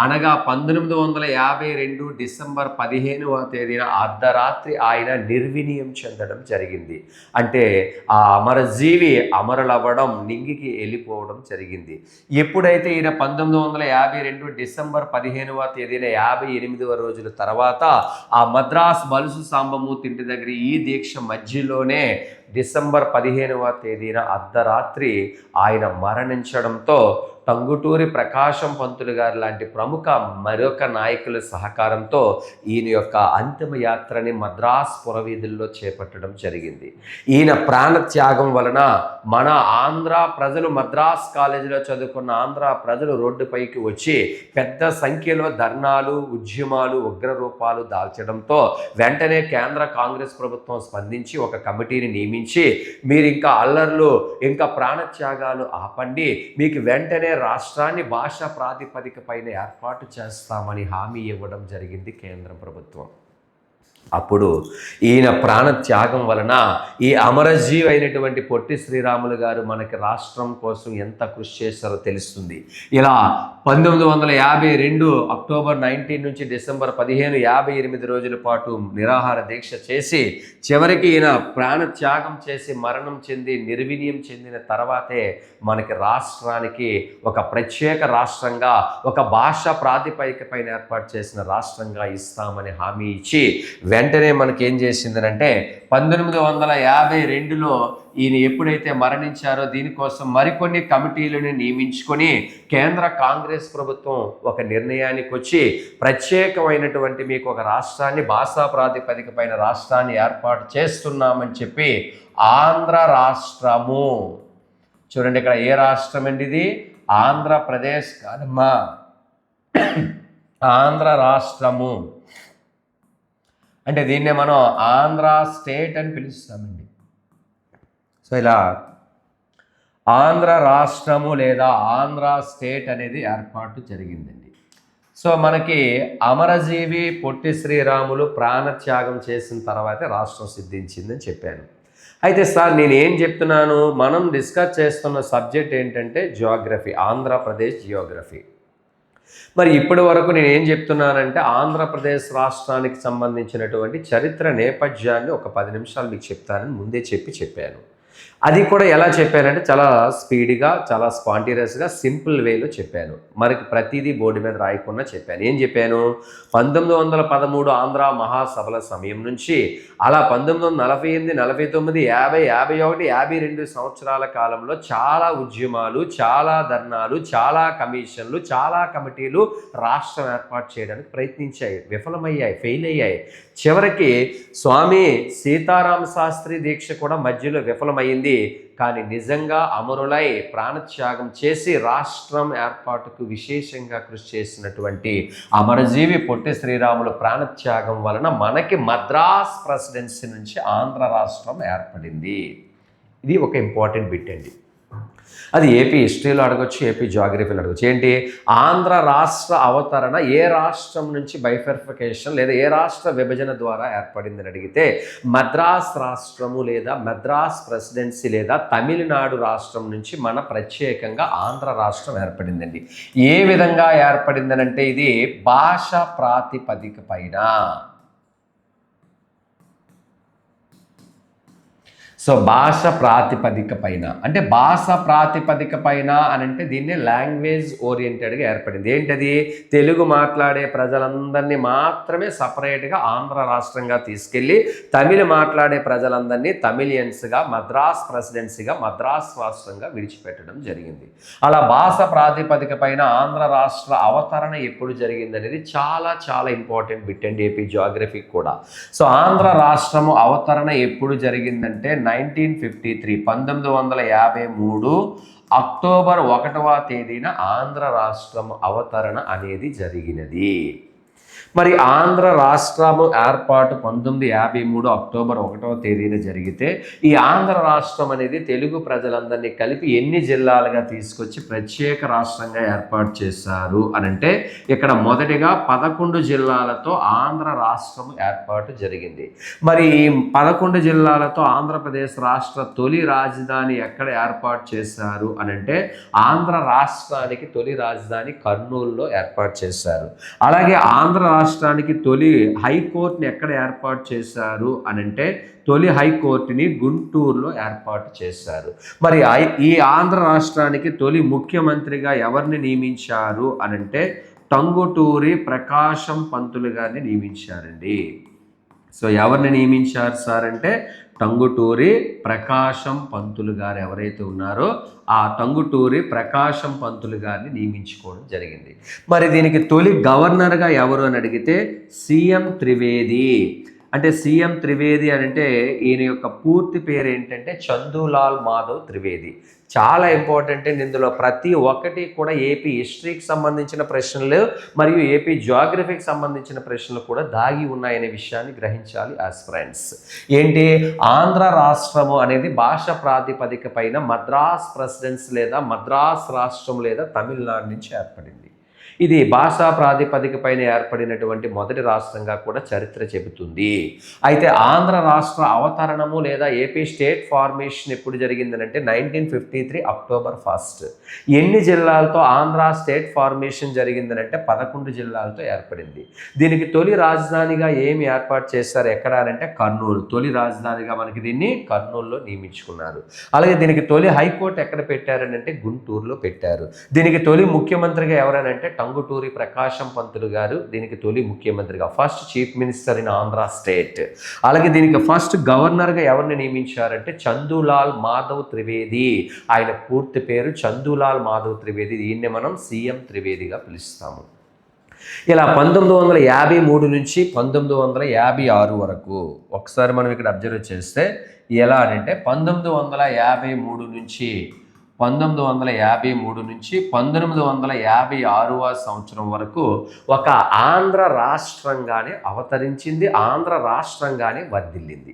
అనగా 1952 డిసెంబర్ 15వ తేదీన అర్ధరాత్రి ఆయన నిర్వినీయం చెందడం జరిగింది. అంటే ఆ అమరజీవి అమరులవ్వడం, నింగికి వెళ్ళిపోవడం జరిగింది. ఎప్పుడైతే ఈయన 1952 డిసెంబర్ 15వ తేదీన 58వ రోజుల తర్వాత ఆ మద్రాస్ బలుసు సాంబమూర్తి ఇంటి దగ్గర ఈ దీక్ష మధ్యలోనే డిసెంబర్ 15వ తేదీన అర్ధరాత్రి ఆయన మరణించడంతో టంగుటూరి ప్రకాశం పంతులు గారు లాంటి ప్రముఖ మరొక నాయకుల సహకారంతో ఈయన యొక్క అంతిమ యాత్రని మద్రాస్ పురవీధుల్లో చేపట్టడం జరిగింది. ఈయన ప్రాణత్యాగం వలన మన ఆంధ్ర ప్రజలు, మద్రాస్ కాలేజీలో చదువుకున్న ఆంధ్ర ప్రజలు రోడ్డుపైకి వచ్చి పెద్ద సంఖ్యలో ధర్నాలు, ఉద్యమాలు, ఉగ్రరూపాలు దాల్చడంతో వెంటనే కేంద్ర కాంగ్రెస్ ప్రభుత్వం స్పందించి ఒక కమిటీని నియమించి మీరు ఇంకా అల్లర్లు, ఇంకా ప్రాణత్యాగాలు ఆపండి, మీకు వెంటనే రాష్ట్రాన్ని భాషా ప్రాతిపదిక పైన ఏర్పాటు చేస్తామని హామీ ఇవ్వడం జరిగింది కేంద్ర ప్రభుత్వం. అప్పుడు ఈయన ప్రాణత్యాగం వలన ఈ అమరజీవి అయినటువంటి పొట్టి శ్రీరాములు గారు మనకి రాష్ట్రం కోసం ఎంత కృషి చేశారో తెలుస్తుంది. ఇలా 1952 అక్టోబర్ 19 నుంచి డిసెంబర్ 15 58 రోజుల పాటు నిరాహార దీక్ష చేసి చివరికి ఈయన ప్రాణత్యాగం చేసి మరణం చెంది నిర్వినీయం చెందిన తర్వాతే మనకి రాష్ట్రానికి ఒక ప్రత్యేక రాష్ట్రంగా, ఒక భాషా ప్రాతిపదిక పైన ఏర్పాటు చేసిన రాష్ట్రంగా ఇస్తామని హామీ ఇచ్చి వెంటనే మనకి ఏం చేసిందనంటే 1952లో ఈయన ఎప్పుడైతే మరణించారో దీనికోసం మరికొన్ని కమిటీలను నియమించుకొని కేంద్ర కాంగ్రెస్ ప్రభుత్వం ఒక నిర్ణయానికి వచ్చి ప్రత్యేకమైనటువంటి మీకు ఒక రాష్ట్రాన్ని, భాషా ప్రాతిపదిక పైన రాష్ట్రాన్ని ఏర్పాటు చేస్తున్నామని చెప్పి ఆంధ్ర రాష్ట్రము, చూడండి ఇక్కడ ఏ రాష్ట్రం అండి ఇది, ఆంధ్రప్రదేశ్ కాదమ్మా, ఆంధ్ర రాష్ట్రము. అంటే దీన్నే మనం ఆంధ్ర స్టేట్ అని పిలుస్తామండి. సో ఇలా ఆంధ్ర రాష్ట్రము లేదా ఆంధ్ర స్టేట్ అనేది ఏర్పాటు జరిగిందండి. సో మనకి అమరజీవి పొట్టి శ్రీరాములు ప్రాణత్యాగం చేసిన తర్వాతే రాష్ట్రం సిద్ధించిందని చెప్పాను. అయితే సార్ నేను ఏం చెప్తున్నాను, మనం డిస్కస్ చేస్తున్న సబ్జెక్ట్ ఏంటంటే జియోగ్రఫీ, ఆంధ్రప్రదేశ్ జియోగ్రఫీ. మరి ఇప్పటి వరకు నేను ఏం చెప్తున్నానంటే ఆంధ్రప్రదేశ్ రాష్ట్రానికి సంబంధించినటువంటి చరిత్ర నేపథ్యాన్ని ఒక 10 నిమిషాలు మీకు చెప్తానని ముందే చెప్పాను. అది కూడా ఎలా చెప్పానంటే చాలా స్పీడ్గా, చాలా స్పాంటేనియస్గా, సింపుల్ వేలో చెప్పాను. మనకి ప్రతిదీ బోర్డు మీద రాయకుండా చెప్పాను. ఏం చెప్పాను, 1913 ఆంధ్ర మహాసభల సమయం నుంచి అలా 1948, 49, 50, 51, 52 సంవత్సరాల కాలంలో చాలా ఉద్యమాలు, చాలా ధర్నాలు, చాలా కమిషన్లు, చాలా కమిటీలు రాష్ట్రం ఏర్పాటు చేయడానికి ప్రయత్నించాయి, విఫలమయ్యాయి, ఫెయిల్ అయ్యాయి. చివరికి స్వామి సీతారామ శాస్త్రి దీక్ష కూడా మధ్యలో విఫలమైంది. కానీ నిజంగా అమరులై ప్రాణత్యాగం చేసి రాష్ట్రం ఏర్పాటుకు విశేషంగా కృషి చేసినటువంటి అమరజీవి పొట్టి శ్రీరాములు ప్రాణత్యాగం వలన మనకి మద్రాస్ ప్రెసిడెన్సీ నుంచి ఆంధ్ర రాష్ట్రం ఏర్పడింది. ఇది ఒక ఇంపార్టెంట్ బిట్ అండి. అది ఏపీ హిస్టరీలో అడగొచ్చు, ఏపీ జియోగ్రఫీలో అడగొచ్చు. ఏంటి, ఆంధ్ర రాష్ట్ర అవతరణ ఏ రాష్ట్రం నుంచి బైఫర్ఫికేషన్ లేదా ఏ రాష్ట్ర విభజన ద్వారా ఏర్పడిందని అడిగితే మద్రాస్ రాష్ట్రము లేదా మద్రాస్ ప్రెసిడెన్సీ లేదా తమిళనాడు రాష్ట్రం నుంచి మన ప్రత్యేకంగా ఆంధ్ర రాష్ట్రం ఏర్పడిందండి. ఏ విధంగా ఏర్పడిందనంటే ఇది భాష ప్రాతిపదిక పైన. సో భాష ప్రాతిపదిక పైన అంటే భాష ప్రాతిపదిక పైన అని అంటే దీన్ని లాంగ్వేజ్ ఓరియంటెడ్గా ఏర్పడింది. ఏంటది? తెలుగు మాట్లాడే ప్రజలందరినీ మాత్రమే సపరేట్గా ఆంధ్ర రాష్ట్రంగా తీసుకెళ్ళి తమిళ మాట్లాడే ప్రజలందరినీ తమిళియన్స్గా మద్రాస్ ప్రెసిడెన్సీగా మద్రాస్ రాష్ట్రంగా విడిచిపెట్టడం జరిగింది. అలా భాష ప్రాతిపదిక పైన ఆంధ్ర రాష్ట్ర అవతరణ ఎప్పుడు జరిగింది అనేది చాలా చాలా important bit and AP Geography కూడా. సో ఆంధ్ర రాష్ట్రము అవతరణ ఎప్పుడు జరిగిందంటే 1953 1953 అక్టోబర్ 1వ తేదీన ఆంధ్ర రాష్ట్రం అవతరణ అనేది జరిగినది. మరి ఆంధ్ర రాష్ట్రము ఏర్పాటు 1953 అక్టోబర్ 1వ తేదీన జరిగితే ఈ ఆంధ్ర రాష్ట్రం అనేది తెలుగు ప్రజలందరినీ కలిపి ఎన్ని జిల్లాలుగా తీసుకొచ్చి ప్రత్యేక రాష్ట్రంగా ఏర్పాటు చేశారు అనంటే ఇక్కడ మొదటిగా 11 జిల్లాలతో ఆంధ్ర రాష్ట్రం ఏర్పాటు జరిగింది. మరి ఈ 11 జిల్లాలతో ఆంధ్రప్రదేశ్ రాష్ట్ర తొలి రాజధాని ఎక్కడ ఏర్పాటు చేశారు అనంటే ఆంధ్ర రాష్ట్రానికి తొలి రాజధాని కర్నూలులో ఏర్పాటు చేశారు. అలాగే ఆంధ్ర రాష్ట్రానికి తొలి హైకోర్టుని ఎక్కడ ఏర్పాటు చేశారు అనంటే తొలి హైకోర్టుని గుంటూరులో ఏర్పాటు చేశారు. మరి ఈ ఆంధ్ర రాష్ట్రానికి తొలి ముఖ్యమంత్రిగా ఎవరిని నియమించారు అనంటే టంగుటూరి ప్రకాశం పంతులు గారిని నియమించారండి. సో ఎవరిని నియమించారు సార్ అంటే టంగుటూరి ప్రకాశం పంతులు గారు ఎవరైతే ఉన్నారో ఆ టంగుటూరి ప్రకాశం పంతులు గారిని నియమించుకోవడం జరిగింది. మరి దీనికి తొలి గవర్నర్గా ఎవరు అని అడిగితే సీఎం త్రివేది. అంటే సీఎం త్రివేది అంటే ఈయన యొక్క పూర్తి పేరు ఏంటంటే చందులాల్ మాధవ్ త్రివేది. చాలా ఇంపార్టెంట్ అండి. ఇందులో ప్రతి ఒక్కటి కూడా ఏపీ హిస్టరీకి సంబంధించిన ప్రశ్నలు మరియు ఏపీ జియోగ్రఫీకి సంబంధించిన ప్రశ్నలు కూడా దాగి ఉన్నాయనే విషయాన్ని గ్రహించాలి ఆస్పిరెంట్స్. ఏంటి? ఆంధ్ర రాష్ట్రము అనేది భాష ప్రాతిపదిక పైన మద్రాస్ ప్రెసిడెన్సీ లేదా మద్రాస్ రాష్ట్రం లేదా తమిళనాడు నుంచి ఏర్పడింది. ఇది భాషా ప్రాతిపదిక పైన ఏర్పడినటువంటి మొదటి రాష్ట్రంగా కూడా చరిత్ర చెబుతుంది. అయితే ఆంధ్ర రాష్ట్ర అవతరణము లేదా ఏపీ స్టేట్ ఫార్మేషన్ ఎప్పుడు జరిగిందనంటే 1953 అక్టోబర్ 1. ఎన్ని జిల్లాలతో ఆంధ్ర స్టేట్ ఫార్మేషన్ జరిగిందనంటే 11 జిల్లాలతో ఏర్పడింది. దీనికి తొలి రాజధానిగా ఏమి ఏర్పాటు చేశారు ఎక్కడ అంటే కర్నూలు. తొలి రాజధానిగా మనకి దీన్ని కర్నూలులో నియమించుకున్నారు. అలాగే దీనికి తొలి హైకోర్టు ఎక్కడ పెట్టారనంటే గుంటూరులో పెట్టారు. దీనికి తొలి ముఖ్యమంత్రిగా ఎవరనంటే టంగుటూరి ప్రకాశం పంతులు గారు దీనికి తొలి ముఖ్యమంత్రిగా first chief minister in Andhra state. అలాగే దీనికి ఫస్ట్ గవర్నర్గా ఎవరిని నియమించారంటే చందులాల్ మాధవ్ త్రివేది. ఆయన పూర్తి పేరు చందులాల్ మాధవ్ త్రివేది. దీన్ని మనం సీఎం త్రివేదిగా పిలుస్తాము. ఇలా 1953 నుంచి 1956 వరకు ఒకసారి మనం ఇక్కడ అబ్జర్వ్ చేస్తే ఎలా అంటే 1953 నుంచి 1956వ సంవత్సరం వరకు ఒక ఆంధ్ర రాష్ట్రంగానే అవతరించింది, ఆంధ్ర రాష్ట్రంగానే వర్ధిల్లింది.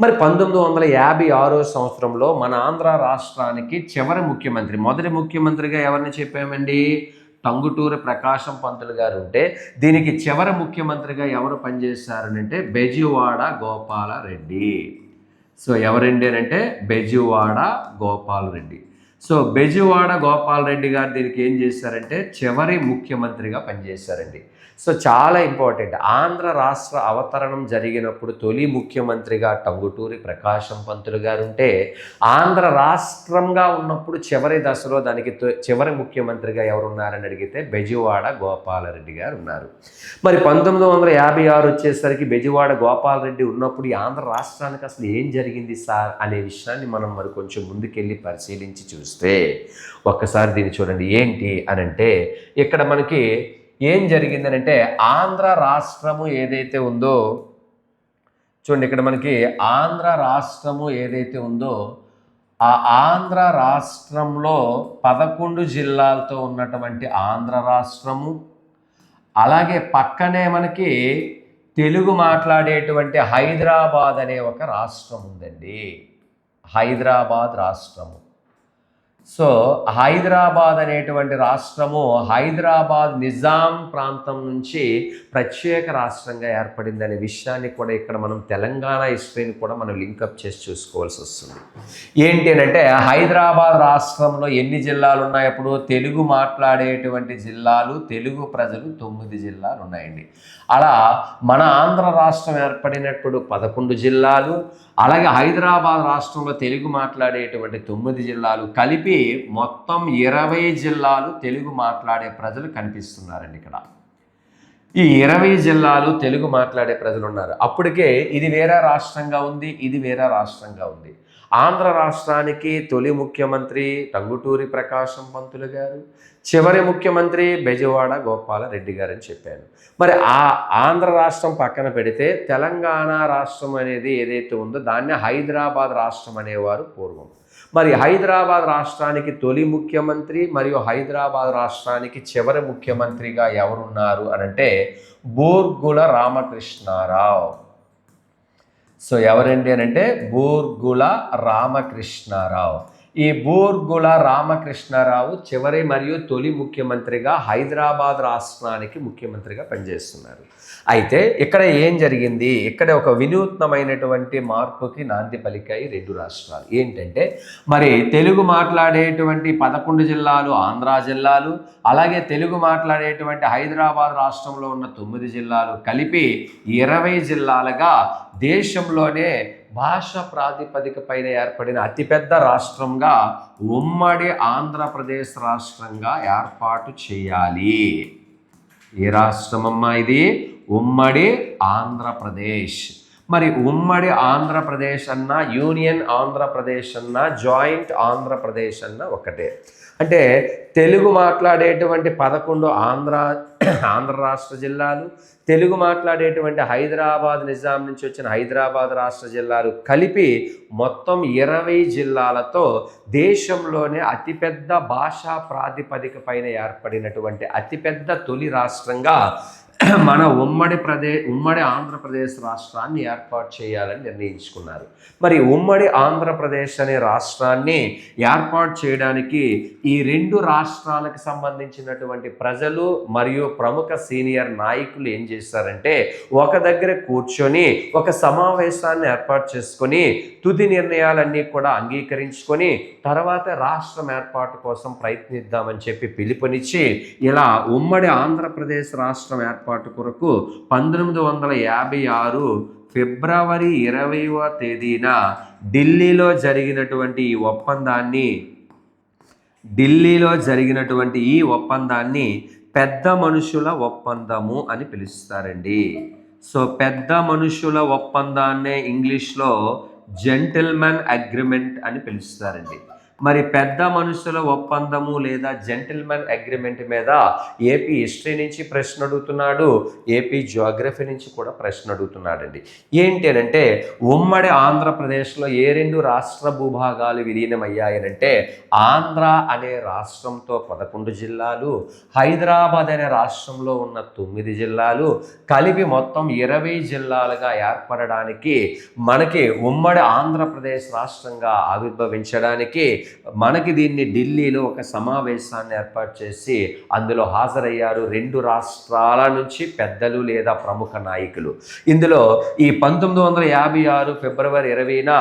మరి 1956వ సంవత్సరంలో మన ఆంధ్ర రాష్ట్రానికి చివరి ముఖ్యమంత్రి, మొదటి ముఖ్యమంత్రిగా ఎవరిని చెప్పామండి? టంగుటూరి ప్రకాశం పంతులు గారు ఉంటే దీనికి చివరి ముఖ్యమంత్రిగా ఎవరు పనిచేశారనంటే బెజవాడ గోపాలరెడ్డి. సో ఎవరండి అంటే బెజవాడ గోపాలరెడ్డి. సో బెజవాడ గోపాలరెడ్డి గారు దీనికి ఏం చేశారంటే చివరి ముఖ్యమంత్రిగా పనిచేశారండి. సో చాలా ఇంపార్టెంట్. ఆంధ్ర రాష్ట్ర అవతరణం జరిగినప్పుడు తొలి ముఖ్యమంత్రిగా టంగుటూరి ప్రకాశం పంతులు గారు ఉంటే ఆంధ్ర రాష్ట్రంగా ఉన్నప్పుడు చివరి దశలో దానికి చివరి ముఖ్యమంత్రిగా ఎవరున్నారని అడిగితే బెజవాడ గోపాలరెడ్డి గారు ఉన్నారు. మరి 1956 వచ్చేసరికి బెజవాడ గోపాలరెడ్డి ఉన్నప్పుడు ఈ ఆంధ్ర రాష్ట్రానికి అసలు ఏం జరిగింది సార్ అనే విషయాన్ని మనం మరి కొంచెం ముందుకెళ్ళి పరిశీలించి చూస్తే ఒక్కసారి దీన్ని చూడండి. ఏంటి అనంటే ఇక్కడ మనకి ఏం జరిగిందనంటే ఆంధ్ర రాష్ట్రము ఏదైతే ఉందో చూడండి, ఇక్కడ మనకి ఆంధ్ర రాష్ట్రము ఏదైతే ఉందో ఆ ఆంధ్ర రాష్ట్రంలో 11 జిల్లాలతో ఉన్నటువంటి ఆంధ్ర రాష్ట్రము, అలాగే పక్కనే మనకి తెలుగు మాట్లాడేటువంటి హైదరాబాద్ అనే ఒక రాష్ట్రం ఉందండి. హైదరాబాద్ రాష్ట్రము. సో హైదరాబాద్ అనేటువంటి రాష్ట్రము హైదరాబాద్ నిజాం ప్రాంతం నుంచి ప్రత్యేక రాష్ట్రంగా ఏర్పడింది అనే విషయాన్ని కూడా ఇక్కడ మనం తెలంగాణ హిస్టరీని కూడా మనం లింకప్ చేసి చూసుకోవాల్సి వస్తుంది. ఏంటి అంటే హైదరాబాద్ రాష్ట్రంలో ఎన్ని జిల్లాలు ఉన్నాయి? అప్పుడు తెలుగు మాట్లాడేటువంటి జిల్లాలు, తెలుగు ప్రజలు 9 జిల్లాలు ఉన్నాయండి. అలా మన ఆంధ్ర రాష్ట్రం ఏర్పడినప్పుడు 11 జిల్లాలు, అలాగే హైదరాబాద్ రాష్ట్రంలో తెలుగు మాట్లాడేటువంటి 9 జిల్లాలు కలిపి మొత్తం 20 జిల్లాలు తెలుగు మాట్లాడే ప్రజలు కనిపిస్తున్నారండి ఇక్కడ. ఈ 20 జిల్లాలు తెలుగు మాట్లాడే ప్రజలు ఉన్నారు. అప్పటికే ఇది వేరే రాష్ట్రంగా ఉంది, ఇది వేరే రాష్ట్రంగా ఉంది. ఆంధ్ర రాష్ట్రానికి తొలి ముఖ్యమంత్రి టంగుటూరి ప్రకాశం పంతులు గారు, చివరి ముఖ్యమంత్రి బెజవాడ గోపాలరెడ్డి గారు అని చెప్పాను. మరి ఆ ఆంధ్ర రాష్ట్రం పక్కన పెడితే తెలంగాణ రాష్ట్రం అనేది ఏదైతే ఉందో దాన్ని హైదరాబాద్ రాష్ట్రం అనేవారు పూర్వం. మరి హైదరాబాద్ రాష్ట్రానికి తొలి ముఖ్యమంత్రి మరియు హైదరాబాద్ రాష్ట్రానికి చివరి ముఖ్యమంత్రిగా ఎవరున్నారు అనంటే బూర్గుల రామకృష్ణారావు. సో ఎవరండి అనంటే బూర్గుల రామకృష్ణారావు. ఈ బూర్గుల రామకృష్ణారావు చివరి మరియు తొలి ముఖ్యమంత్రిగా హైదరాబాద్ రాష్ట్రానికి ముఖ్యమంత్రిగా పనిచేస్తున్నారు. అయితే ఇక్కడ ఏం జరిగింది, ఇక్కడ ఒక వినూత్నమైనటువంటి మార్పుకి నాంది పలికాయి రెండు రాష్ట్రాలు. ఏంటంటే మరి తెలుగు మాట్లాడేటువంటి 11 జిల్లాలు ఆంధ్ర జిల్లాలు, అలాగే తెలుగు మాట్లాడేటువంటి హైదరాబాద్ రాష్ట్రంలో ఉన్న 9 జిల్లాలు కలిపి 20 జిల్లాలుగా దేశంలోనే భాష ప్రాతిపదిక పైన ఏర్పడిన అతిపెద్ద రాష్ట్రంగా ఉమ్మడి ఆంధ్రప్రదేశ్ రాష్ట్రంగా ఏర్పాటు చేయాలి. ఏ రాష్ట్రమమ్మా ఇది? ఉమ్మడి ఆంధ్రప్రదేశ్. మరి ఉమ్మడి ఆంధ్రప్రదేశ్ అన్న, యూనియన్ ఆంధ్రప్రదేశ్ అన్న, జాయింట్ ఆంధ్రప్రదేశ్ అన్న ఒకటే. అంటే తెలుగు మాట్లాడేటువంటి 11 ఆంధ్ర రాష్ట్ర జిల్లాలు, తెలుగు మాట్లాడేటువంటి హైదరాబాద్ నిజాం నుంచి వచ్చిన హైదరాబాద్ రాష్ట్ర జిల్లాలు కలిపి మొత్తం 20 జిల్లాలతో దేశంలోనే అతిపెద్ద భాషా ప్రాతిపదిక పైన ఏర్పడినటువంటి అతిపెద్ద తొలి రాష్ట్రంగా మన ఉమ్మడి ఆంధ్రప్రదేశ్ రాష్ట్రాన్ని ఏర్పాటు చేయాలని నిర్ణయించుకున్నారు. మరి ఉమ్మడి ఆంధ్రప్రదేశ్ అనే రాష్ట్రాన్ని ఏర్పాటు చేయడానికి ఈ రెండు రాష్ట్రాలకు సంబంధించినటువంటి ప్రజలు మరియు ప్రముఖ సీనియర్ నాయకులు ఏం చేశారంటే ఒక దగ్గర కూర్చొని ఒక సమావేశాన్ని ఏర్పాటు చేసుకొని తుది నిర్ణయాలన్నీ కూడా అంగీకరించుకొని తర్వాత రాష్ట్రం ఏర్పాటు కోసం ప్రయత్నిద్దామని చెప్పి పిలుపునిచ్చి ఇలా ఉమ్మడి ఆంధ్రప్రదేశ్ రాష్ట్రం ఏర్పాటు కొరకు 1956 ఫిబ్రవరి 20వ తేదీన ఢిల్లీలో జరిగినటువంటి ఈ ఒప్పందాన్ని పెద్ద మనుషుల ఒప్పందము అని పిలుస్తారండి. సో పెద్ద మనుషుల ఒప్పందాన్నే ఇంగ్లీష్లో జెంటిల్మెన్ అగ్రిమెంట్ అని పిలుస్తారండి. మరి పెద్ద మనుషుల ఒప్పందము లేదా జెంటిల్మెన్ అగ్రిమెంట్ మీద ఏపీ హిస్టరీ నుంచి ప్రశ్న అడుగుతున్నాడు, ఏపీ జియోగ్రఫీ నుంచి కూడా ప్రశ్న అడుగుతున్నాడండి. ఏంటి అనంటే ఉమ్మడి ఆంధ్రప్రదేశ్లో ఏ రెండు రాష్ట్ర భూభాగాలు విలీనమయ్యాయనంటే ఆంధ్ర అనే రాష్ట్రంతో 11 జిల్లాలు, హైదరాబాద్ అనే రాష్ట్రంలో ఉన్న 9 జిల్లాలు కలిపి మొత్తం 20 జిల్లాలుగా ఏర్పడడానికి మనకి ఉమ్మడి ఆంధ్రప్రదేశ్ రాష్ట్రంగా ఆవిర్భవించడానికి మనకి దీన్ని ఢిల్లీలో ఒక సమావేశాన్ని ఏర్పాటు చేసి అందులో హాజరయ్యారు రెండు రాష్ట్రాల నుంచి పెద్దలు లేదా ప్రముఖ నాయకులు. ఇందులో ఈ 1956 ఫిబ్రవరి 20న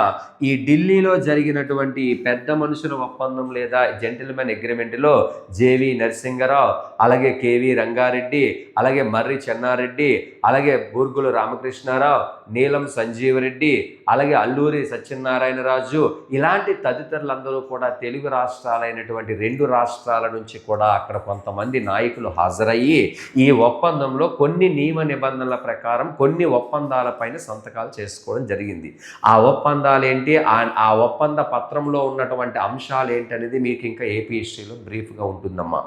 ఈ ఢిల్లీలో జరిగినటువంటి పెద్ద మనుషుల ఒప్పందం లేదా జెంటిల్మెన్ అగ్రిమెంట్లో జేవి నరసింగరావు, అలాగే కేవి రంగారెడ్డి, అలాగే మర్రి చెన్నారెడ్డి, అలాగే బూర్గుల రామకృష్ణారావు, నీలం సంజీవరెడ్డి, అలాగే అల్లూరి సత్యనారాయణరాజు ఇలాంటి తదితరులందరూ కూడా తెలుగు రాష్ట్రాలైనటువంటి రెండు రాష్ట్రాల నుంచి కూడా అక్కడ కొంతమంది నాయకులు హాజరయ్యి ఈ ఒప్పందంలో కొన్ని నియమ నిబంధనల ప్రకారం కొన్ని ఒప్పందాలపైన సంతకాలు చేసుకోవడం జరిగింది. ఆ ఒప్పందాలు ఏంటి, ఆ ఒప్పంద పత్రంలో ఉన్నటువంటి అంశాలు ఏంటనేది మీకు ఇంకా ఏపీ హిస్టరీలో బ్రీఫ్గా ఉంటుందమ్మా.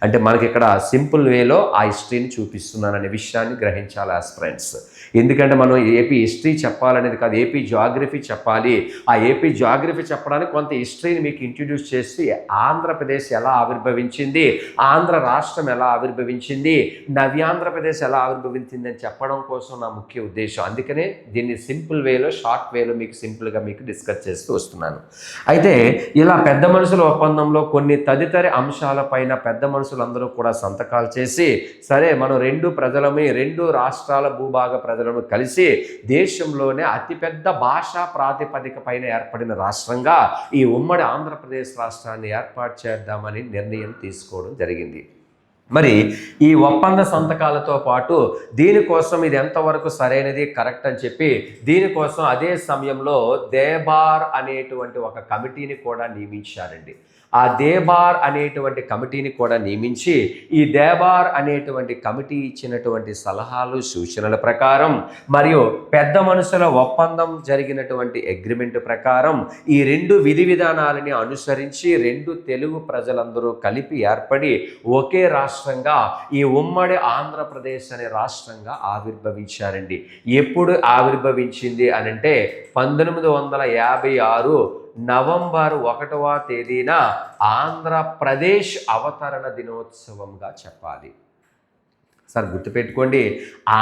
అంటే మనకి ఇక్కడ సింపుల్ వేలో ఆ హిస్టరీని చూపిస్తున్నాననే విషయాన్ని గ్రహించాలి ఆస్పిరెంట్స్. ఎందుకంటే మనం ఏపీ హిస్టరీ చెప్పాలనేది కాదు, ఏపీ జియోగ్రఫీ చెప్పాలి. ఆ ఏపీ జియోగ్రఫీ చెప్పడానికి కొంత హిస్టరీని మీకు ఇంట్రడ్యూస్ చేసి ఆంధ్రప్రదేశ్ ఎలా ఆవిర్భవించింది, ఆంధ్ర రాష్ట్రం ఎలా ఆవిర్భవించింది, నవ్యాంధ్రప్రదేశ్ ఎలా ఆవిర్భవించింది అని చెప్పడం కోసం నా ముఖ్య ఉద్దేశం. అందుకనే దీన్ని సింపుల్ వేలో షార్ట్ వేలో మీకు సింపుల్గా మీకు డిస్కస్ చేస్తూ వస్తున్నాను. అయితే ఇలా పెద్ద మనుషుల ఒప్పందంలో కొన్ని తదితర అంశాలపైన పెద్ద మనుషులందరూ కూడా సంతకాలు చేసి సరే మనం రెండు రాష్ట్రాల భూభాగ ప్రజలను కలిసి దేశంలోనే అతిపెద్ద భాషా ప్రాతిపదిక పైన ఏర్పడిన రాష్ట్రంగా ఈ ఉమ్మడి ఆంధ్రప్రదేశ్ రాష్ట్రాన్ని ఏర్పాటు చేద్దామని నిర్ణయం తీసుకోవడం జరిగింది. మరి ఈ ఒప్పంద సంతకాలతో పాటు దీనికోసం ఇది ఎంతవరకు సరైనది కరెక్ట్ అని చెప్పి దీనికోసం అదే సమయంలో దేబార్ అనేటువంటి ఒక కమిటీని కూడా నియమించారండి. ఆ దేబార్ అనేటువంటి కమిటీని కూడా నియమించి ఈ దేబార్ అనేటువంటి కమిటీ ఇచ్చినటువంటి సలహాలు సూచనల ప్రకారం మరియు పెద్ద మనుషుల ఒప్పందం జరిగినటువంటి అగ్రిమెంట్ ప్రకారం ఈ రెండు విధి విధానాలని అనుసరించి రెండు తెలుగు ప్రజలందరూ కలిపి ఏర్పడి ఒకే రాష్ట్రంగా ఈ ఉమ్మడి ఆంధ్రప్రదేశ్ అనే రాష్ట్రంగా ఆవిర్భవించారండి. ఎప్పుడు ఆవిర్భవించింది అనంటే 1956 నవంబర్ 1వ తేదీన ఆంధ్రప్రదేశ్ అవతరణ దినోత్సవంగా చెప్పాలి. సార్ గుర్తుపెట్టుకోండి,